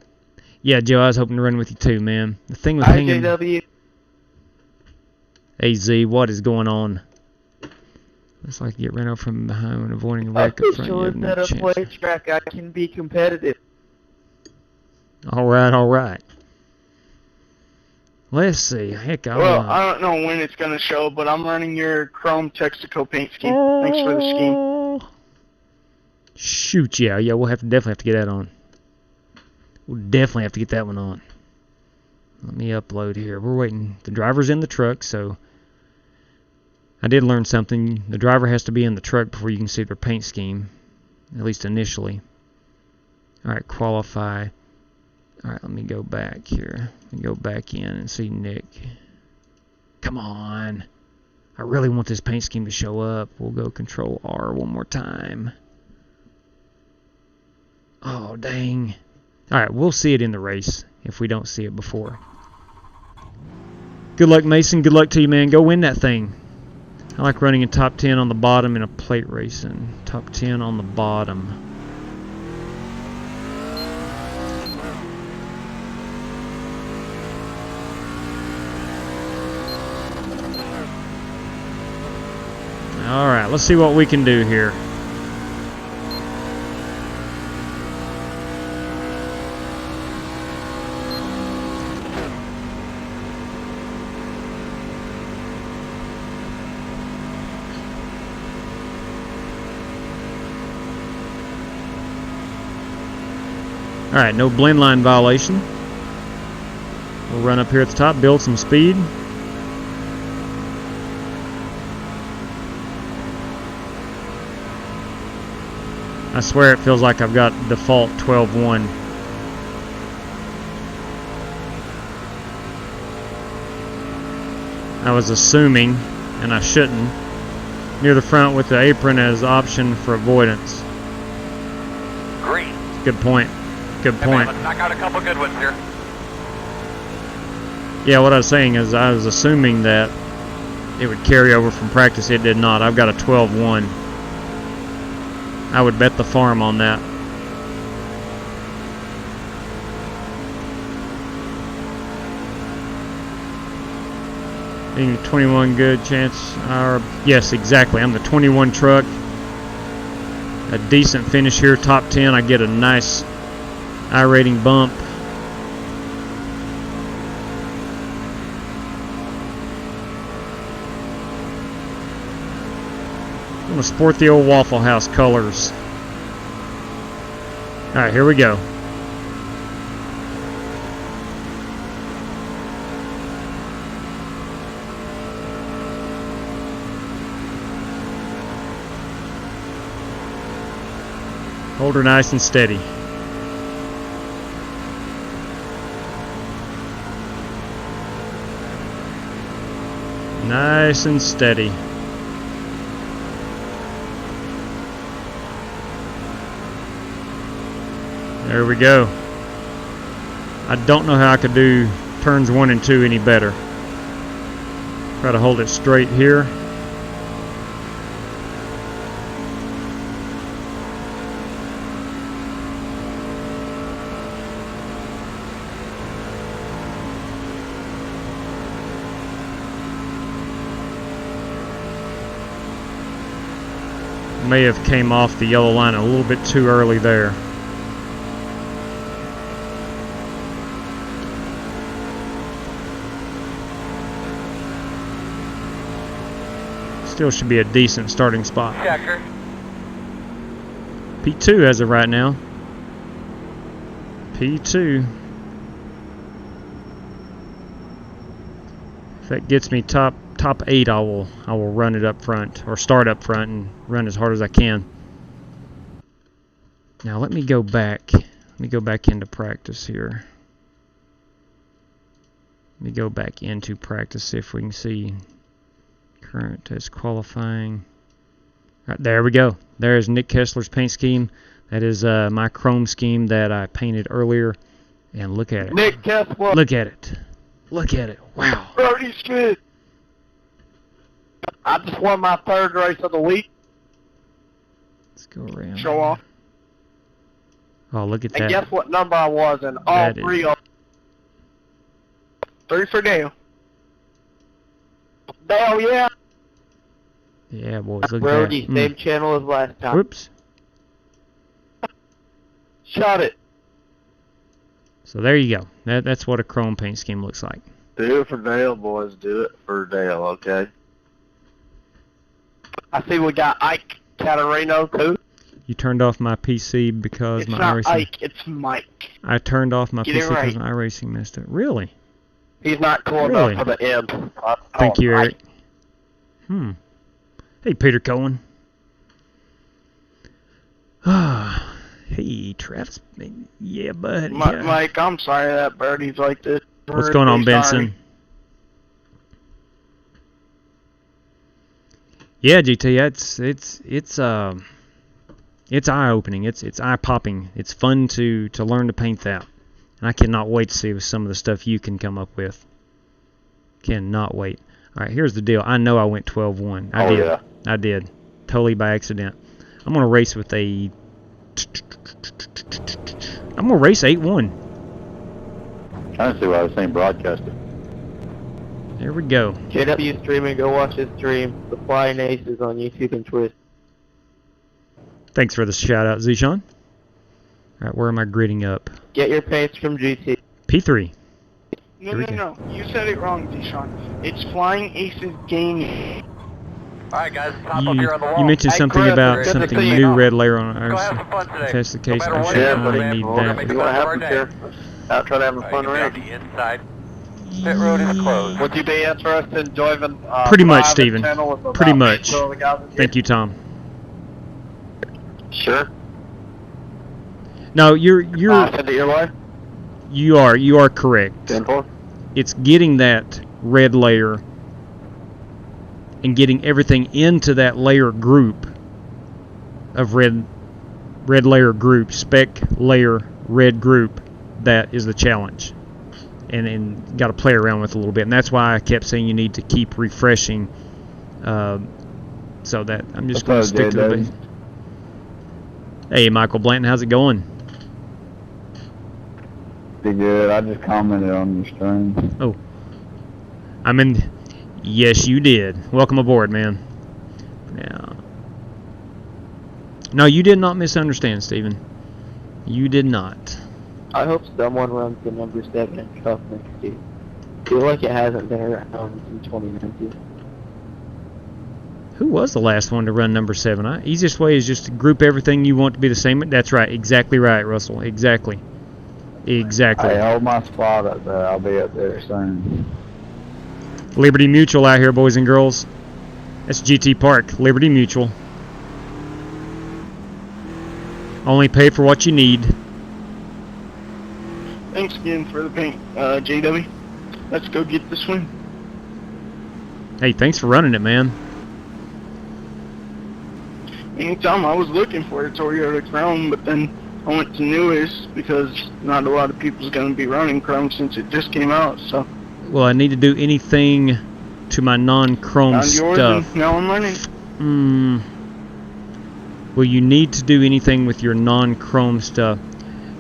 Speaker 6: Yeah, Joe, I was hoping to run with you too, man. The thing with hanging...
Speaker 14: IJW.
Speaker 6: AZ, what is going on? Looks like you get ran over from behind when avoiding a wreck up front. You have no chance.
Speaker 14: Play track, I can be competitive.
Speaker 6: All right. Let's see. Heck,
Speaker 14: I don't know when it's going to show, but I'm running your Chrome Texaco paint scheme. Thanks for the scheme.
Speaker 6: Shoot, yeah, we'll definitely have to get that on. We'll definitely have to get that one on. Let me upload here. We're waiting. The driver's in the truck, so I did learn something. The driver has to be in the truck before you can see their paint scheme, at least initially. All right, qualify. All right, let me go back here. Let me go back in and see Nick. Come on. I really want this paint scheme to show up. We'll go Control R one more time. Oh, dang. All right, we'll see it in the race if we don't see it before. Good luck, Mason. Good luck to you, man. Go win that thing. I like running in top 10 on the bottom in a plate racing. Top 10 on the bottom. All right, let's see what we can do here. All right, no blend line violation. We'll run up here at the top, build some speed. I swear it feels like I've got default 12-1. I was assuming, and I shouldn't, near the front with the apron as option for avoidance.
Speaker 7: Green.
Speaker 6: Good point. Good point.
Speaker 7: Let's knock out a couple good ones here.
Speaker 6: Yeah, what I was saying is I was assuming that it would carry over from practice. It did not. I've got a 12-1. I would bet the farm on that. Being a 21 good chance. Yes, exactly. I'm the 21 truck. A decent finish here, top 10. I get a nice iRating bump. I'm going to sport the old Waffle House colors. Alright, here we go. Hold her nice and steady. Nice and steady. There we go. I don't know how I could do turns 1 and 2 any better. Try to hold it straight here. May have came off the yellow line a little bit too early there. Still should be a decent starting spot.
Speaker 7: Checker.
Speaker 6: P2 as of right now. P2. If that gets me top 8, I will run it up front, or start up front and run as hard as I can. Now let me go back. Let me go back into practice here. Let me go back into practice, see if we can see current test qualifying. Right, there we go. There's Nick Kessler's paint scheme. That is my chrome scheme that I painted earlier. And look at it.
Speaker 2: Nick Kessler.
Speaker 6: Look at it. Look at it. Wow.
Speaker 2: Brody Smith. I just won my 3rd race of the week.
Speaker 6: Let's go around.
Speaker 14: Show off.
Speaker 6: Oh, look at
Speaker 2: And
Speaker 6: that.
Speaker 2: guess what number I was in all
Speaker 6: That
Speaker 2: 3
Speaker 6: is-
Speaker 2: of
Speaker 14: 3 for Dale.
Speaker 2: Hell yeah.
Speaker 6: Yeah, boys, look
Speaker 2: Brody,
Speaker 6: at that.
Speaker 2: same channel as last time.
Speaker 6: Whoops.
Speaker 2: Shut it.
Speaker 6: So there you go. That's what a chrome paint scheme looks like.
Speaker 11: Do it for Dale, boys. Do it for Dale, okay?
Speaker 2: I see we got Ike Catarino too.
Speaker 6: You turned off my PC because
Speaker 14: It's
Speaker 6: my
Speaker 14: not
Speaker 6: iRacing.
Speaker 14: Ike, it's Mike.
Speaker 6: I turned off my
Speaker 2: Get it
Speaker 6: PC because
Speaker 2: right.
Speaker 6: my iRacing messed up. Really?
Speaker 2: He's not cool
Speaker 6: Really?
Speaker 2: enough for the M.
Speaker 6: Thank you,
Speaker 2: Ike.
Speaker 6: Eric. Hey, Peter Cohen. Hey, Travis. Yeah, bud. Yeah.
Speaker 14: Mike, I'm sorry that birdie's like this.
Speaker 6: What's going on,
Speaker 14: Sorry.
Speaker 6: Benson? Yeah, GT. It's eye-opening. It's eye-popping. It's fun to learn to paint that, and I cannot wait to see some of the stuff you can come up with. Cannot wait. All right, here's the deal. I know I went 12-1. I did.
Speaker 11: Yeah.
Speaker 6: I did. Totally by accident. I'm gonna race with a. I'm gonna race 8-1.
Speaker 11: Trying to see why I was saying broadcasted.
Speaker 6: There we go.
Speaker 2: JW streaming, go watch his stream. The Flying Aces on YouTube and Twitch.
Speaker 6: Thanks for the shout out, Zishan. All right, where am I gridding up?
Speaker 2: Get your paints from GT.
Speaker 6: P3.
Speaker 14: No,
Speaker 6: Here we
Speaker 14: no, no. You said it wrong, Deshaun. It's Flying Aces Gaming.
Speaker 7: Alright guys, top up here on the wall.
Speaker 6: You mentioned
Speaker 2: Hey,
Speaker 6: something
Speaker 2: Chris,
Speaker 6: about
Speaker 2: good to
Speaker 6: something
Speaker 2: see you.
Speaker 6: new red layer on
Speaker 7: Go
Speaker 6: ours.
Speaker 7: have some fun today.
Speaker 6: If that's the case,
Speaker 7: No matter
Speaker 6: I
Speaker 7: what
Speaker 6: should
Speaker 7: it is,
Speaker 6: probably
Speaker 7: man,
Speaker 6: need
Speaker 7: we're gonna
Speaker 6: that.
Speaker 7: make
Speaker 11: See
Speaker 7: the
Speaker 11: what
Speaker 7: best of our
Speaker 11: happens
Speaker 7: day.
Speaker 11: here. Out try to have a
Speaker 7: Alright,
Speaker 11: fun
Speaker 7: get down
Speaker 11: race.
Speaker 7: the inside. Pit road is closed.
Speaker 2: Would you be interested in joining
Speaker 6: Pretty much,
Speaker 2: 5 and
Speaker 6: Steven.
Speaker 2: 10 with about
Speaker 6: Pretty much.
Speaker 2: 8 of the guys in
Speaker 6: Thank you, Tom.
Speaker 11: Sure.
Speaker 6: No, you're
Speaker 2: Send it your way.
Speaker 6: you are correct.
Speaker 11: 10-4.
Speaker 6: It's getting that red layer and getting everything into that layer group of red layer group, spec layer red group, that is the challenge. And got to play around with it a little bit. And that's why I kept saying you need to keep refreshing, so that I'm just going to stick to the base. Hey, Michael Blanton, how's it going?
Speaker 11: Be good. I just commented on your stream.
Speaker 6: Oh. I'm in. Yes, you did. Welcome aboard, man. Yeah. No, you did not misunderstand, Steven. You did not.
Speaker 2: I hope someone runs the number 7 in Cup next year. I feel like it hasn't been around in 2019.
Speaker 6: Who was the last one to run number 7? Easiest way is just to group everything you want to be the same. That's right. Exactly right, Russell. Exactly. Exactly.
Speaker 11: Hey, hold my spot up there. I'll be up there soon.
Speaker 6: Liberty Mutual out here, boys and girls. That's GT Park. Liberty Mutual. Only pay for what you need.
Speaker 14: Thanks again for the paint, JW. Let's go get this one.
Speaker 6: Hey, thanks for running it, man.
Speaker 14: Anytime I was looking for a Toyota Chrome, but then I went to newest because not a lot of people's going to be running Chrome since it just came out. So
Speaker 6: Well, I need to do anything to my non-chrome
Speaker 14: found yours
Speaker 6: stuff.
Speaker 14: and now I'm running.
Speaker 6: Will you need to do anything with your non-chrome stuff?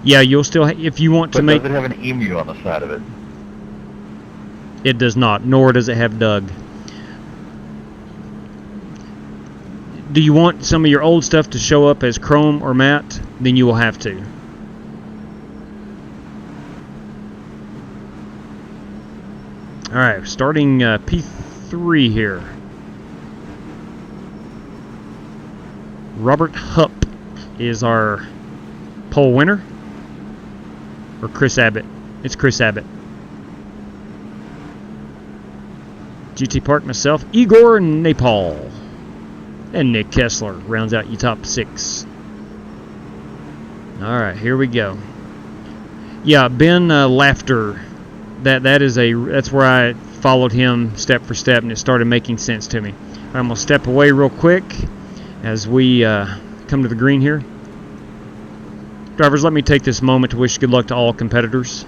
Speaker 6: Yeah, you'll still, if you want to
Speaker 11: But
Speaker 6: make.
Speaker 11: does it have an emu on the side of it?
Speaker 6: It does not, nor does it have Doug. Do you want some of your old stuff to show up as chrome or matte? Then you will have to. Alright, starting P3 here. Robert Hupp is our pole winner. Or Chris Abbott. It's Chris Abbott. GT Park, myself, Igor Napal. And Nick Kessler rounds out your top 6. Alright, here we go. Yeah, Ben Laughter. That's where I followed him step for step, and it started making sense to me. Alright, I'm going to step away real quick as we come to the green here. Drivers, let me take this moment to wish good luck to all competitors.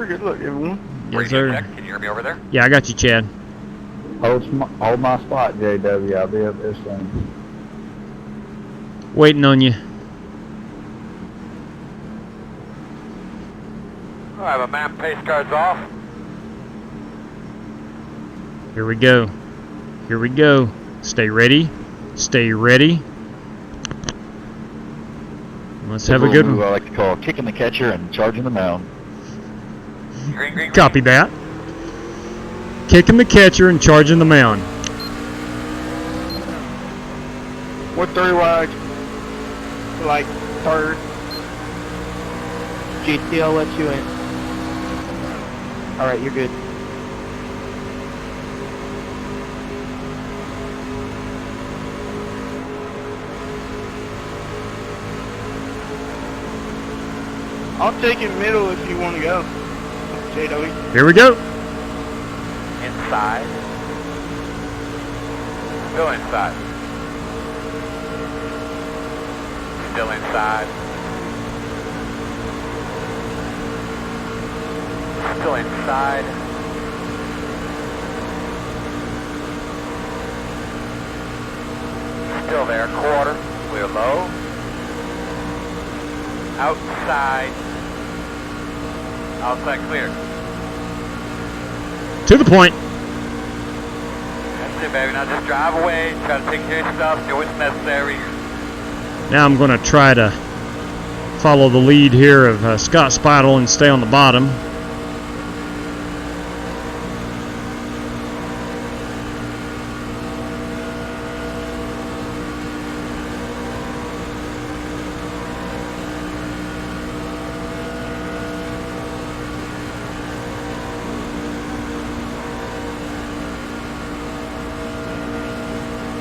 Speaker 14: Good luck, everyone.
Speaker 6: Yes, sir.
Speaker 7: Can you hear me over there?
Speaker 6: Yeah, I got you, Chad.
Speaker 11: Hold my spot, JW. I'll be up this soon.
Speaker 6: Waiting on you.
Speaker 7: All right, my man, pace cards off.
Speaker 6: Here we go. Here we go. Stay ready. Stay ready. Let's have a good one.
Speaker 15: I like to call kicking the catcher and charging the mound.
Speaker 7: Green, green, green.
Speaker 6: Copy that. Kicking the catcher and charging the mound.
Speaker 14: What 30 wide? Like third.
Speaker 12: GT, I'll let you in. Alright, you're good.
Speaker 14: I'll take it middle if you want to go. JW.
Speaker 6: Here we go.
Speaker 7: Inside. Still inside. Still inside. Still inside. Still there. Quarter. Clear low. Outside. Outside clear.
Speaker 6: To the point.
Speaker 7: That's it, baby. Now just drive away. Try to take care of your stuff. Do what's necessary.
Speaker 6: Now I'm going to try to follow the lead here of Scott Speidel and stay on the bottom.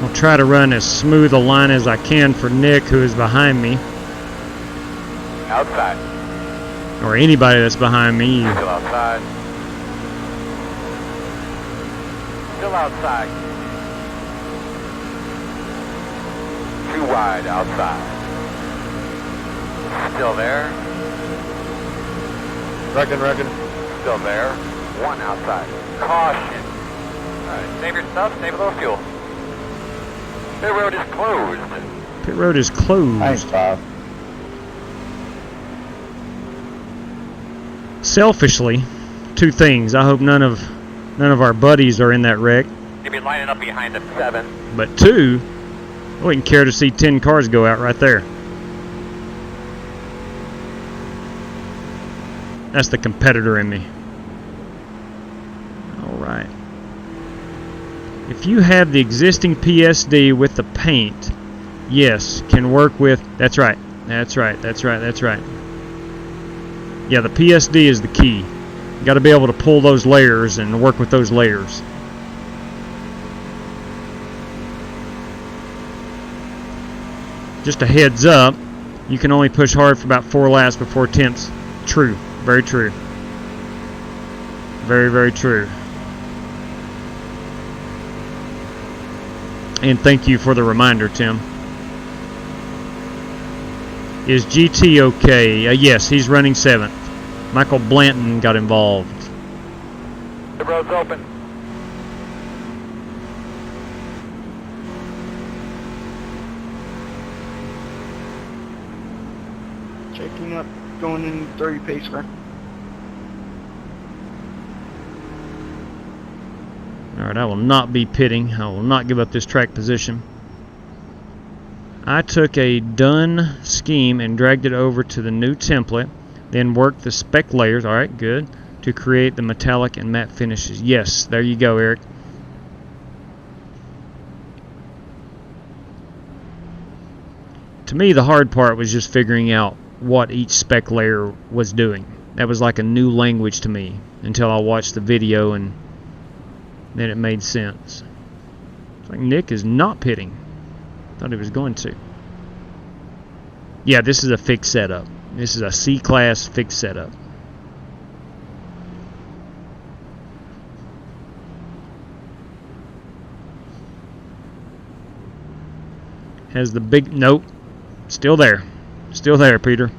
Speaker 6: I'll try to run as smooth a line as I can for Nick, who is behind me.
Speaker 7: Outside.
Speaker 6: Or anybody that's behind me.
Speaker 7: Still outside. Still outside. Too wide outside. Still there.
Speaker 15: Reckon.
Speaker 7: Still there. One outside. Caution. Alright, save your stuff, save a little fuel. Pit road is closed.
Speaker 6: Pit road is closed.
Speaker 15: Thanks, Bob.
Speaker 6: Selfishly, two things. I hope none of our buddies are in that wreck.
Speaker 7: You'll be lining up behind them 7.
Speaker 6: But two, I wouldn't care to see 10 cars go out right there. That's the competitor in me. Alright. If you have the existing PSD with the paint, yes, can work with... That's right. That's right. Yeah, the PSD is the key. You got to be able to pull those layers and work with those layers. Just a heads up, you can only push hard for about 4 laps before temps. True. Very true. Very, very true. And thank you for the reminder, Tim. Is GT okay? Yes, he's running 7th. Michael Blanton got involved.
Speaker 7: The road's open.
Speaker 14: Checking up, going in 30 pace car.
Speaker 6: Alright, I will not be pitting. I will not give up this track position. I took a done scheme and dragged it over to the new template, then worked the spec layers, alright, good, to create the metallic and matte finishes. Yes, there you go, Eric. To me, the hard part was just figuring out what each spec layer was doing. That was like a new language to me until I watched the video, and then it made sense. Looks like Nick is not pitting. Thought he was going to. Yeah, this is a fixed setup. This is a C-Class fixed setup. Has the big... Nope. Still there. Still there, Peter.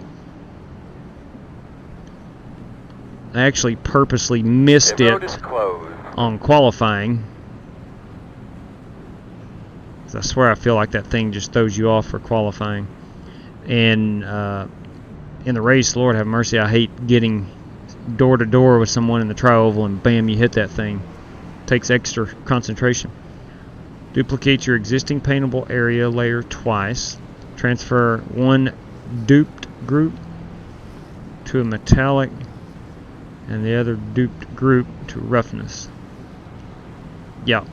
Speaker 6: I actually purposely missed it on qualifying. I swear I feel like that thing just throws you off for qualifying. And in the race, Lord have mercy, I hate getting door to door with someone in the tri-oval and bam, you hit that thing. Takes extra concentration. Duplicate your existing paintable area layer twice. Transfer one duped group to a metallic and the other duped group to roughness. Yeah.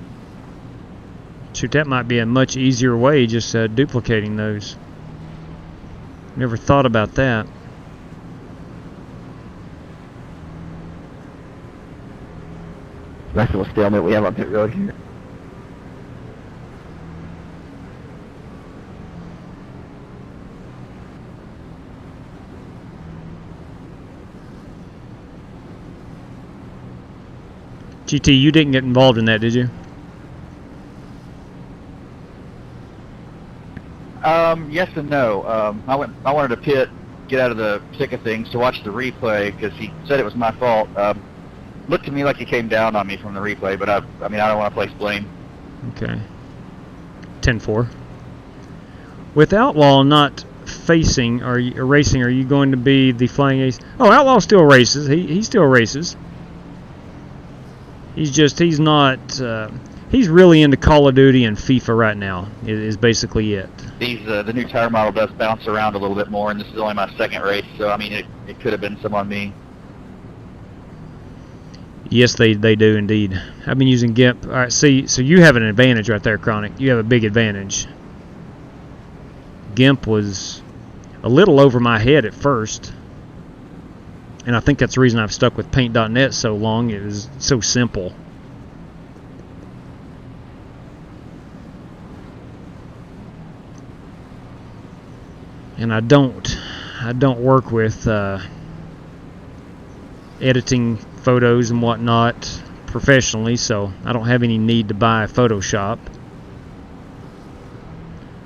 Speaker 6: Shoot, that might be a much easier way, just duplicating those. Never thought about that.
Speaker 15: Nice little stalemate we have on pit road here.
Speaker 6: GT, you didn't get involved in that, did you?
Speaker 15: Yes and no. I wanted to pit, get out of the thick of things to watch the replay because he said it was my fault. Looked to me like he came down on me from the replay, but I mean, I don't want to place blame.
Speaker 6: Okay. 10-4. With Outlaw not facing or racing, are you going to be the flying ace? Oh, Outlaw still races. He still races. He's not. He's really into Call of Duty and FIFA right now. Is basically it.
Speaker 15: The new tire model does bounce around a little bit more, and this is only my second race, so I mean, it could have been some on me.
Speaker 6: Yes, they do indeed. I've been using GIMP. All right, see, so you have an advantage right there, Chronic. You have a big advantage. GIMP was a little over my head at first, and I think that's the reason I've stuck with Paint.net so long. It was so simple. And I don't work with editing photos and whatnot professionally, so I don't have any need to buy Photoshop.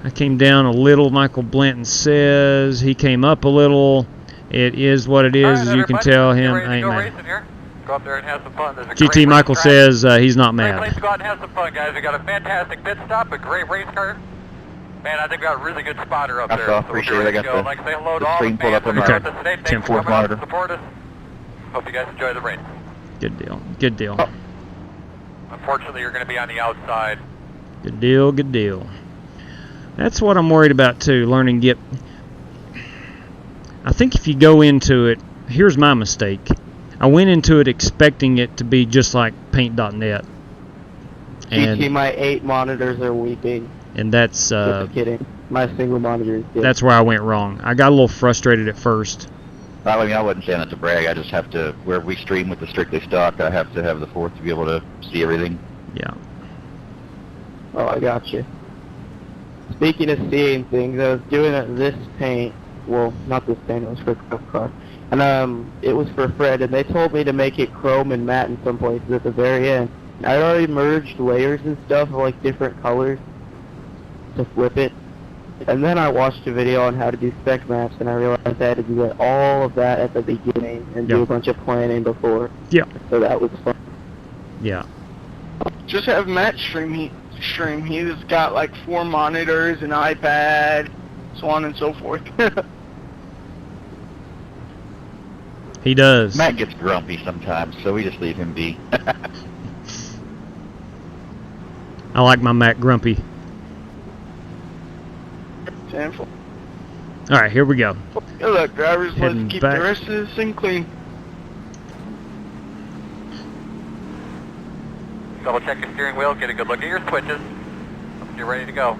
Speaker 6: I came down a little, Michael Blanton says. He came up a little. It is what it is, as you can tell. Him ain't mad.
Speaker 7: Go up there and have some fun. There's a
Speaker 6: GT Michael says he's not
Speaker 7: Great
Speaker 6: mad.
Speaker 7: place to go out and have some fun, guys. We got a fantastic pit stop, a great race car. Man, I think we got a really good spotter up there. So
Speaker 15: Appreciate it. I got
Speaker 7: I'd like to say hello to all the
Speaker 15: screen pulled
Speaker 7: fans
Speaker 15: up on
Speaker 7: that are
Speaker 15: my
Speaker 7: with us today. Thanks for
Speaker 15: 10-4
Speaker 7: coming out to
Speaker 15: monitor.
Speaker 7: support us. Hope you guys enjoy the race.
Speaker 6: Good deal. Good deal.
Speaker 15: Oh.
Speaker 7: Unfortunately, you're going to be on the outside.
Speaker 6: Good deal. Good deal. That's what I'm worried about too. Learning GIMP. I think if you go into it, here's my mistake. I went into it expecting it to be just like Paint.net.
Speaker 12: GT, my 8 monitors are weeping.
Speaker 6: And that's
Speaker 12: Just kidding. My single monitor is good.
Speaker 6: that's where I went wrong. I got a little frustrated at first.
Speaker 15: I mean, I wasn't saying that to brag. I just have to, where we stream with the strictly stock, I have to have the fourth to be able to see everything.
Speaker 6: Yeah.
Speaker 12: Oh, I got you. Speaking of seeing things, I was doing this paint. Well, not this paint. It was for a car. And it was for Fred, and they told me to make it chrome and matte in some places at the very end. I'd already merged layers and stuff of like different colors to flip it. And then I watched a video on how to do spec maps, and I realized I had to do all of that at the beginning and do a bunch of planning before.
Speaker 6: Yeah.
Speaker 12: So that was fun.
Speaker 6: Yeah.
Speaker 14: Just have Matt stream. He's got like 4 monitors, an iPad, so on and so forth.
Speaker 6: He does.
Speaker 15: Matt gets grumpy sometimes, so we just leave him be.
Speaker 6: I like my Mac Grumpy.
Speaker 14: All
Speaker 6: Alright, here we go.
Speaker 14: Good luck, drivers.
Speaker 6: Heading
Speaker 14: Let's keep
Speaker 6: back.
Speaker 14: the rest of this thing clean.
Speaker 7: Double check your steering wheel, get a good look at your switches. You're ready to go.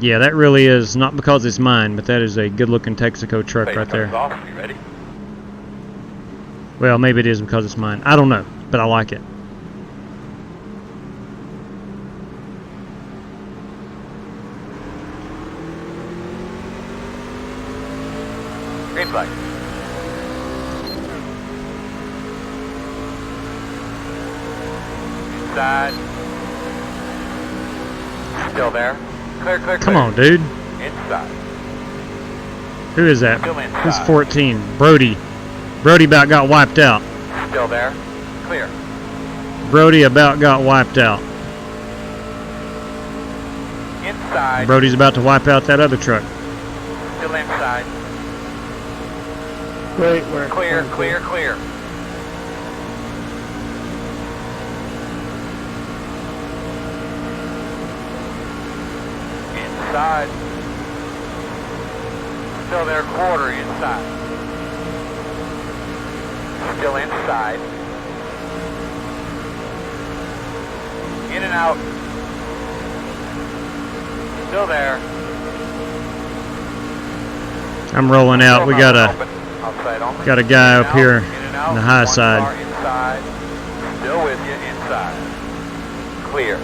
Speaker 6: Yeah, that really is, not because it's mine, but that is a good-looking Texaco truck right there.
Speaker 7: Off. You ready?
Speaker 6: Well, maybe it is because it's mine. I don't know, but I like it.
Speaker 7: Green flag. Inside. Still there. Clear, clear, clear.
Speaker 6: Come on, dude.
Speaker 7: Inside.
Speaker 6: Who is that?
Speaker 7: Still inside.
Speaker 6: Who's 14? Brody. Brody about got wiped out.
Speaker 7: Still there. Clear.
Speaker 6: Brody about got wiped out.
Speaker 7: Inside.
Speaker 6: Brody's about to wipe out that other truck.
Speaker 7: Still inside.
Speaker 14: Great work.
Speaker 7: Clear, clear, clear. Inside. Still there, quarter inside. Still inside. In and out. Still there.
Speaker 6: I'm rolling out. We got a guy up here on the high side.
Speaker 7: Inside. Still with you. Inside. Clear.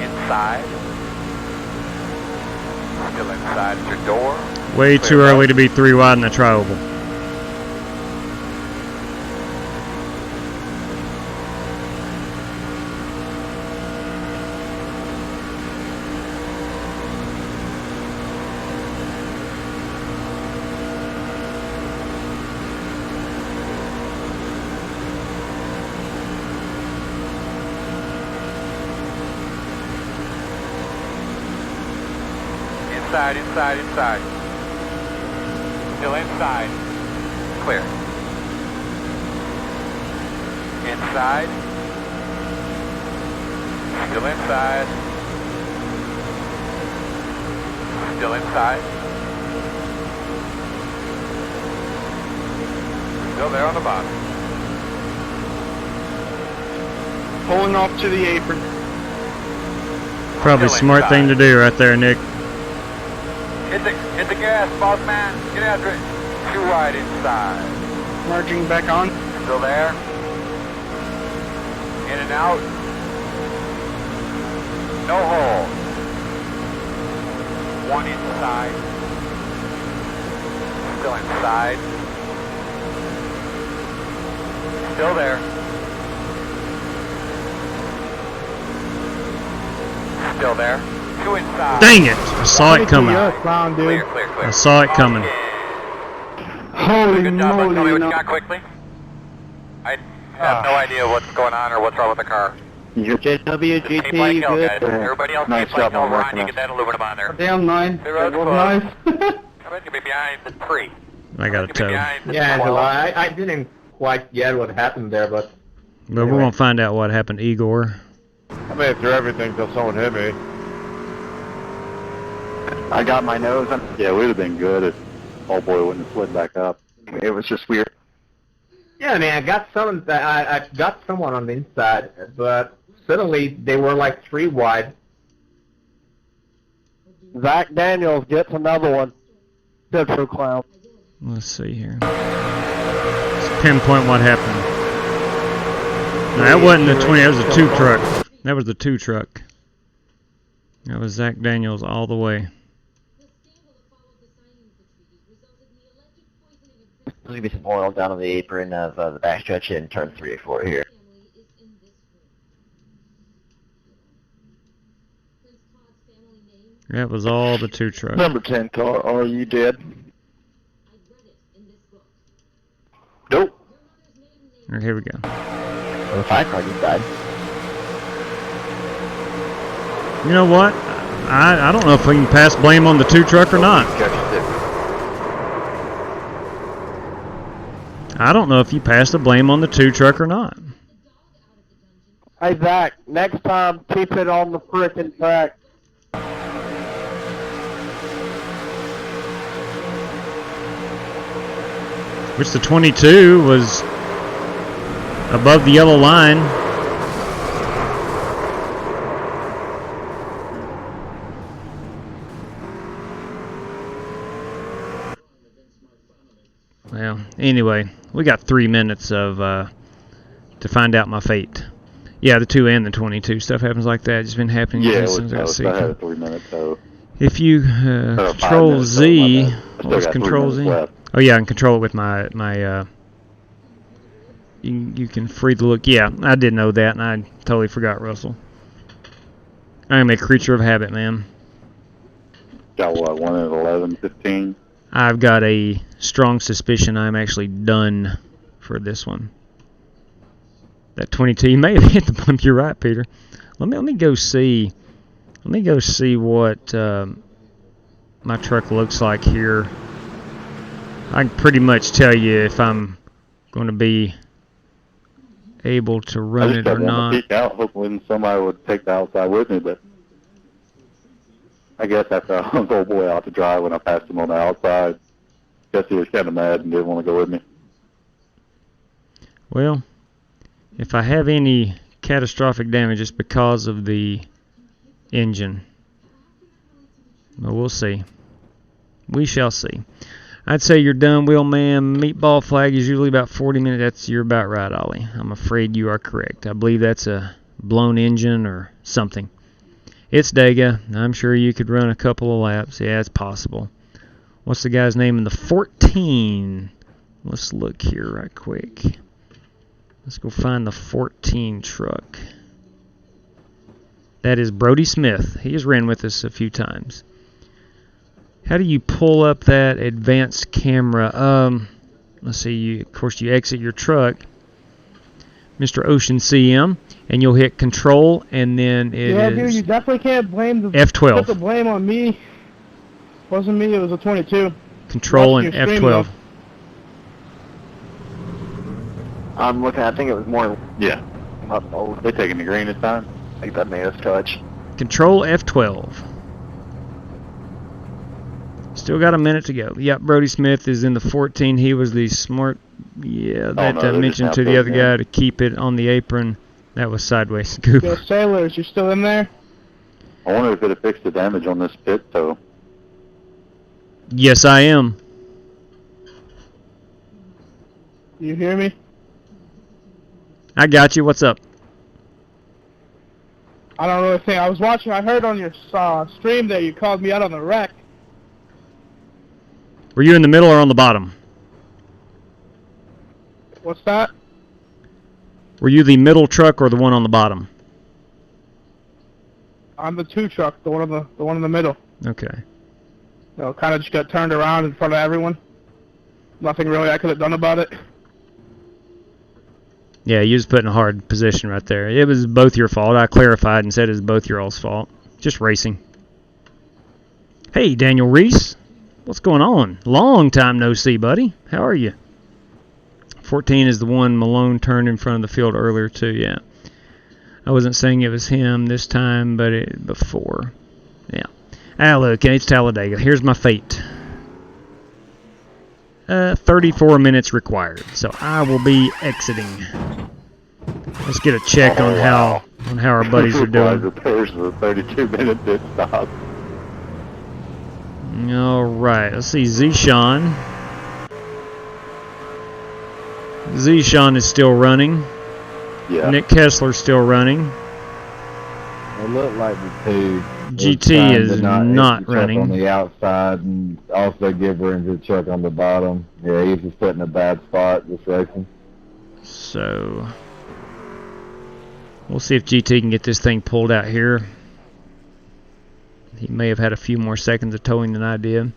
Speaker 7: Inside. Still inside at your door.
Speaker 6: Way too early to be 3 wide in the tri-oval.
Speaker 7: Inside, inside, inside. Still inside. Clear. Inside. Still inside. Still inside. Still there on the bottom.
Speaker 14: Pulling off to the apron.
Speaker 6: Probably a smart thing to do right there, Nick.
Speaker 7: Hit the gas, boss man. Get after it. Too wide inside.
Speaker 14: Merging back on.
Speaker 7: Still there. In and out. No hole. One inside. Still inside. Still there. Still there. Two inside.
Speaker 6: Dang it! I saw it coming.
Speaker 7: Clear, clear, clear.
Speaker 6: I saw it coming.
Speaker 14: Holy
Speaker 7: Good job, bud. Tell me what
Speaker 14: moly.
Speaker 7: you got quickly. I have no idea what's going on or what's wrong with the car.
Speaker 12: Your JWGT,
Speaker 7: Tape like hell,
Speaker 12: good.
Speaker 7: guys. Everybody else
Speaker 15: Nice
Speaker 7: tape like
Speaker 15: job
Speaker 7: hell.
Speaker 15: on
Speaker 7: Ron,
Speaker 15: working
Speaker 7: you
Speaker 15: us.
Speaker 7: get that aluminum on there.
Speaker 14: Down 9.
Speaker 7: The road's
Speaker 14: That was
Speaker 7: closed.
Speaker 14: nice.
Speaker 7: I bet you'll be behind the 3.
Speaker 6: I got a tow.
Speaker 2: Yeah, Angela, I didn't quite get what happened there, but
Speaker 6: But we're going to find out what happened to Igor.
Speaker 8: I made it through everything till someone hit me.
Speaker 15: I got my nose on. Yeah, it would have been good if old boy wouldn't have slid back up. It was just weird.
Speaker 2: yeah, I mean, I got someone on the inside, but suddenly they were like 3 wide.
Speaker 12: Zach Daniels gets another one. Central Clown.
Speaker 6: Let's see here. Let's pinpoint what happened. No, that wasn't the 20. That was the 2 truck. That was the 2 truck. That was Zach Daniels all the way.
Speaker 12: There's going to be some oil down on the apron of the backstretch in turn 3 or 4 here.
Speaker 6: That was all the 2 truck.
Speaker 15: Number 10 car, are you dead? Nope.
Speaker 6: All right, here we go.
Speaker 12: The 5 car just died.
Speaker 6: You know what? I don't know if we can pass blame on the 2 truck or not. I don't know if you pass the blame on the 2 truck or not.
Speaker 12: Hey Zach, next time keep it on the frickin' track.
Speaker 6: Which the 22 was above the yellow line. Well, anyway, we got 3 minutes of to find out my fate. Yeah, the 2 and the 22 stuff happens like that. It's been happening
Speaker 11: Yeah,
Speaker 6: since I got
Speaker 11: I had a 3-minute tow.
Speaker 6: If you control Z, what's
Speaker 11: got 3
Speaker 6: control
Speaker 11: minutes
Speaker 6: Z?
Speaker 11: left.
Speaker 6: Oh yeah, I can control it with my you can free the look. Yeah, I did know that, and I totally forgot, Russell. I am a creature of habit, man.
Speaker 11: Got what, 1 at 11:15?
Speaker 6: I've got a strong suspicion I'm actually done for this one. That 22, you may have hit the bump. You're right, Peter. Let me go see. Let me go see what my truck looks like here. I can pretty much tell you if I'm going to be able to run it or not.
Speaker 11: I just kept wanting to peek out, hoping somebody would take the outside with me, but I guess after I was old boy out to dry when I passed him on the outside, guess he was kind of mad and didn't want to go with me.
Speaker 6: Well, if I have any catastrophic damage, it's because of the engine. Well, we'll see. We shall see. I'd say you're done, Wheelman. Meatball flag is usually about 40 minutes. You're about right, Ollie. I'm afraid you are correct. I believe that's a blown engine or something. It's DEGA. I'm sure you could run a couple of laps. Yeah, it's possible. What's the guy's name in the 14? Let's look here right quick. Let's go find the 14 truck. That is Brody Smith. He has ran with us a few times. How do you pull up that advanced camera? Let's see. Of course, you exit your truck, Mr. Ocean CM, and you'll hit Control, and then it
Speaker 14: yeah,
Speaker 6: is
Speaker 14: dude, you definitely can't blame the
Speaker 6: F12.
Speaker 14: Put the blame on me. It wasn't me. It was a 22.
Speaker 6: Control and F12.
Speaker 12: I'm looking. I think it was more.
Speaker 11: Yeah. They taking the green this time?
Speaker 12: I think that made us touch.
Speaker 6: Control F12. Still got a minute to go. Yep, Brody Smith is in the 14. He was the smart, that I mentioned to the other guy to keep it on the apron. That was sideways scoop.
Speaker 14: Yo, Sailors, you still in there?
Speaker 11: I wonder if it'll fix the damage on this pit toe.
Speaker 6: Yes, I am.
Speaker 14: You hear me?
Speaker 6: I got you. What's up?
Speaker 14: I don't really think. I was watching. I heard on your stream that you called me out on the wreck.
Speaker 6: Were you in the middle or on the bottom?
Speaker 14: What's that?
Speaker 6: Were you the middle truck or the one on the bottom?
Speaker 14: I'm the 2 truck, the one in the middle.
Speaker 6: Okay.
Speaker 14: You know, kind of just got turned around in front of everyone. Nothing really I could have done about it.
Speaker 6: Yeah, you was put in a hard position right there. It was both your fault. I clarified and said it was both your all's fault. Just racing. Hey, Daniel Reese. What's going on? Long time no see, buddy. How are you? 14 is the one Malone turned in front of the field earlier, too, yeah. I wasn't saying it was him this time, but before. Yeah. Ah, look, it's Talladega. Here's my fate. 34 minutes required, so I will be exiting. Let's get a check on how our buddies are doing.
Speaker 11: Repairs for 32-minute pit stop.
Speaker 6: All right, let's see. Zishan is still running.
Speaker 11: Yeah.
Speaker 6: Nick Kessler's still running.
Speaker 16: It looked like the 2.
Speaker 6: GT is not running.
Speaker 16: On the outside and also give her into the truck on the bottom. Yeah, he's just put in a bad spot this racing.
Speaker 6: So we'll see if GT can get this thing pulled out here. He may have had a few more seconds of towing than I did.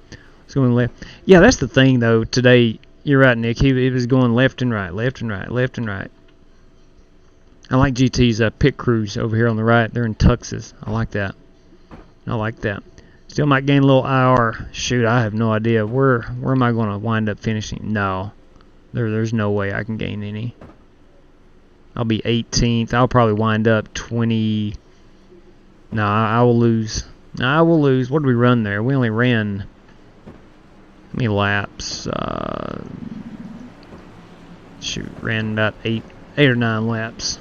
Speaker 6: It's going left. Yeah, that's the thing though. Today, you're right, Nick. He was going left and right, left and right, left and right. I like GT's pit crews over here on the right. They're in tuxes. I like that. I like that. Still might gain a little IR. Shoot, I have no idea. Where am I going to wind up finishing? No. There's no way I can gain any. I'll be 18th. I'll probably wind up 20. No, I will lose. I will lose. What did we run there? We only ran how many laps? Ran about 8 or 9 laps.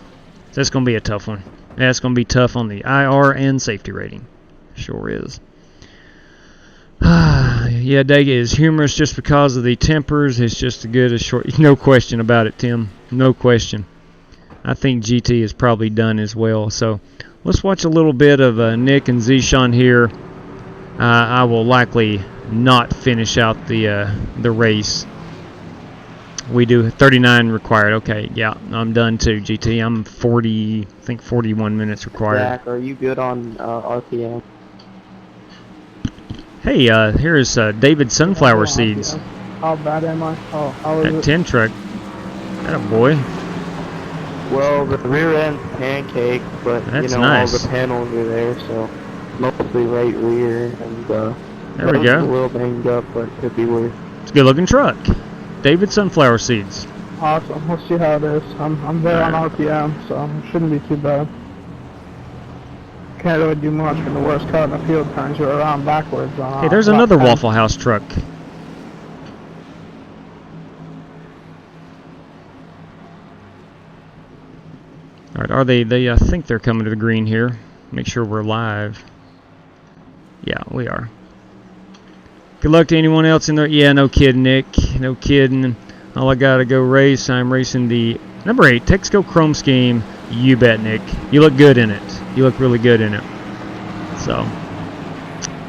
Speaker 6: So that's going to be a tough one. That's going to be tough on the IR and safety rating. Sure is. Yeah, Dega is humorous just because of the tempers. It's just as good as short. No question about it, Tim. No question. I think GT is probably done as well. So let's watch a little bit of Nick and Zishan here. I will likely not finish out the race. We do 39 required. Okay, yeah, I'm done too, GT. I'm 40, I think 41 minutes required.
Speaker 12: Zach, are you good on RPM?
Speaker 6: Hey, here's David Sunflower Seeds.
Speaker 14: How bad am I? Oh, how is
Speaker 6: That
Speaker 14: it?
Speaker 6: 10 truck. Atta boy.
Speaker 12: Well, the rear end's pancake, but
Speaker 6: That's
Speaker 12: all
Speaker 6: nice.
Speaker 12: the panels are there, so mostly right rear, and
Speaker 6: There we go.
Speaker 12: a little banged up, but could be worse.
Speaker 6: It's a good looking truck. David Sunflower Seeds.
Speaker 14: Awesome. We'll see how it is. I'm there on RPM, so it shouldn't be too bad. Can't really do much when the worst car in the field turns you around backwards.
Speaker 6: Hey, there's another Waffle House truck. All right, are they? I think they're coming to the green here. Make sure we're live. Yeah, we are. Good luck to anyone else in there. Yeah, no kidding, Nick. No kidding. All I gotta go race. I'm racing the number 8 Texaco Chrome Scheme. You bet, Nick. You look good in it. You look really good in it. So,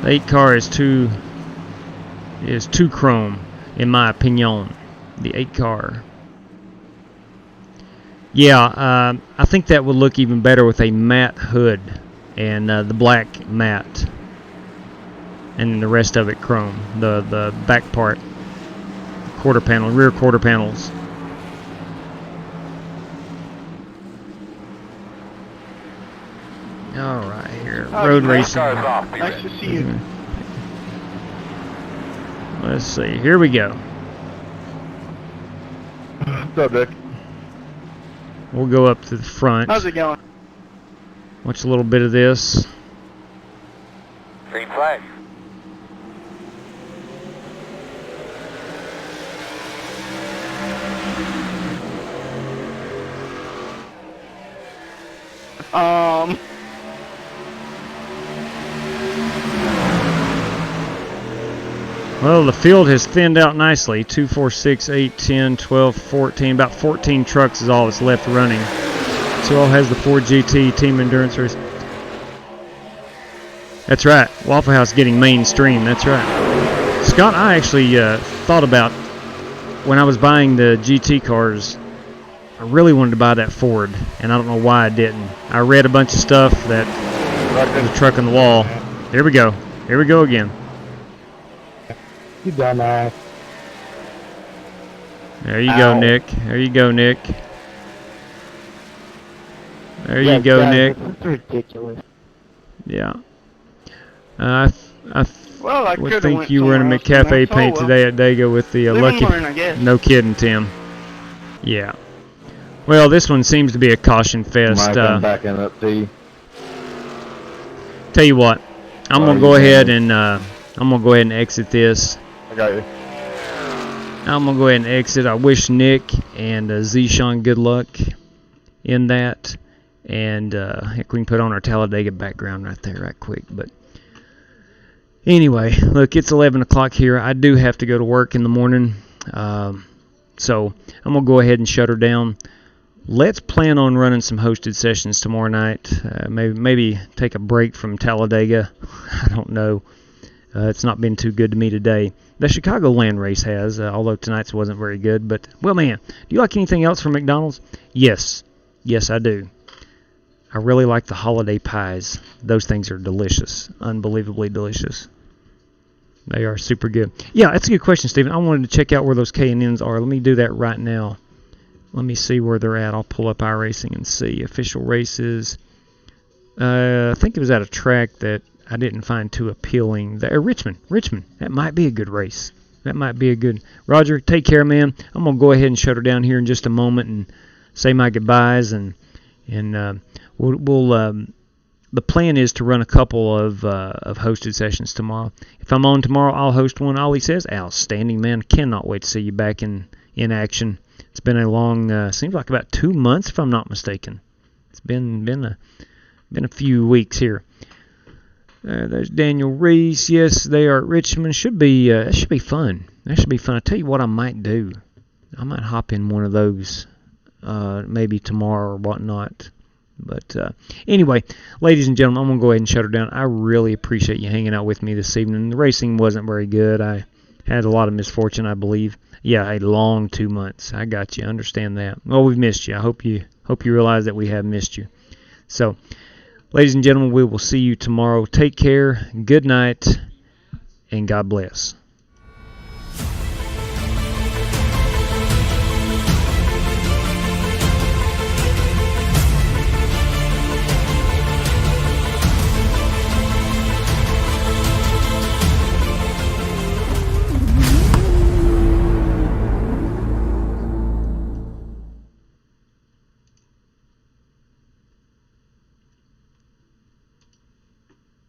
Speaker 6: the 8 car is too chrome, in my opinion. The 8 car. Yeah, I think that would look even better with a matte hood and the black matte, and the rest of it chrome. The back part, quarter panel, rear quarter panels. All right, here, road racing.
Speaker 14: Nice to see you.
Speaker 6: Let's see. Here we go.
Speaker 8: What's up, Dick?
Speaker 6: We'll go up to the front.
Speaker 14: How's it going?
Speaker 6: Watch a little bit of this.
Speaker 7: Green flag.
Speaker 6: Well, the field has thinned out nicely. 2, 4, 6, 8, 10, 12, 14. About 14 trucks is all that's left running. So all has the Ford GT Team Endurance Race. That's right. Waffle House getting mainstream. That's right. Scott, I actually thought about when I was buying the GT cars, I really wanted to buy that Ford, and I don't know why I didn't. I read a bunch of stuff that was a truck on the wall. Here we go. Here we go again.
Speaker 14: You dumbass.
Speaker 6: There you go, Nick. There you go, Nick. There you go, Nick.
Speaker 12: That's ridiculous.
Speaker 6: Yeah. I
Speaker 14: Well, I
Speaker 6: would
Speaker 14: could've
Speaker 6: think
Speaker 14: went
Speaker 6: you were in a
Speaker 14: somewhere else,
Speaker 6: McCafe
Speaker 14: but
Speaker 6: paint
Speaker 14: oh well.
Speaker 6: today at DEGA with the
Speaker 14: Live and
Speaker 6: lucky.
Speaker 14: learn, I guess.
Speaker 6: No kidding, Tim. Yeah. Well, this one seems to be a caution fest.
Speaker 16: Mike, I'm backing up to you.
Speaker 6: Tell you what, I'm gonna go ahead and exit this.
Speaker 8: I got you.
Speaker 6: I'm gonna go ahead and exit. I wish Nick and Zishan good luck in that, and heck, we can put on our Talladega background right there, right quick. But anyway, look, it's 11 o'clock here. I do have to go to work in the morning, so I'm gonna go ahead and shut her down. Let's plan on running some hosted sessions tomorrow night. Maybe take a break from Talladega. I don't know. It's not been too good to me today. The Chicagoland race has, although tonight's wasn't very good. But, well, man, do you like anything else from McDonald's? Yes. Yes, I do. I really like the holiday pies. Those things are delicious. Unbelievably delicious. They are super good. Yeah, that's a good question, Stephen. I wanted to check out where those K&Ns are. Let me do that right now. Let me see where they're at. I'll pull up iRacing and see. Official races. I think it was at a track that I didn't find too appealing. Richmond. That might be a good race. That might be a good. Roger, take care, man. I'm gonna go ahead and shut her down here in just a moment and say my goodbyes. And we'll the plan is to run a couple of hosted sessions tomorrow. If I'm on tomorrow, I'll host one. Ollie says, outstanding, man. Cannot wait to see you back in action. It's been a long, seems like about 2 months, if I'm not mistaken. It's been a few weeks here. There's Daniel Reese. Yes, they are at Richmond. That should be fun. That should be fun. I tell you what I might do. I might hop in one of those maybe tomorrow or whatnot. But anyway, ladies and gentlemen, I'm going to go ahead and shut her down. I really appreciate you hanging out with me this evening. The racing wasn't very good. I had a lot of misfortune, I believe. Yeah, a long 2 months. I got you. I understand that. Well, we've missed you. I hope you realize that we have missed you. So, ladies and gentlemen, we will see you tomorrow. Take care. Good night. And God bless.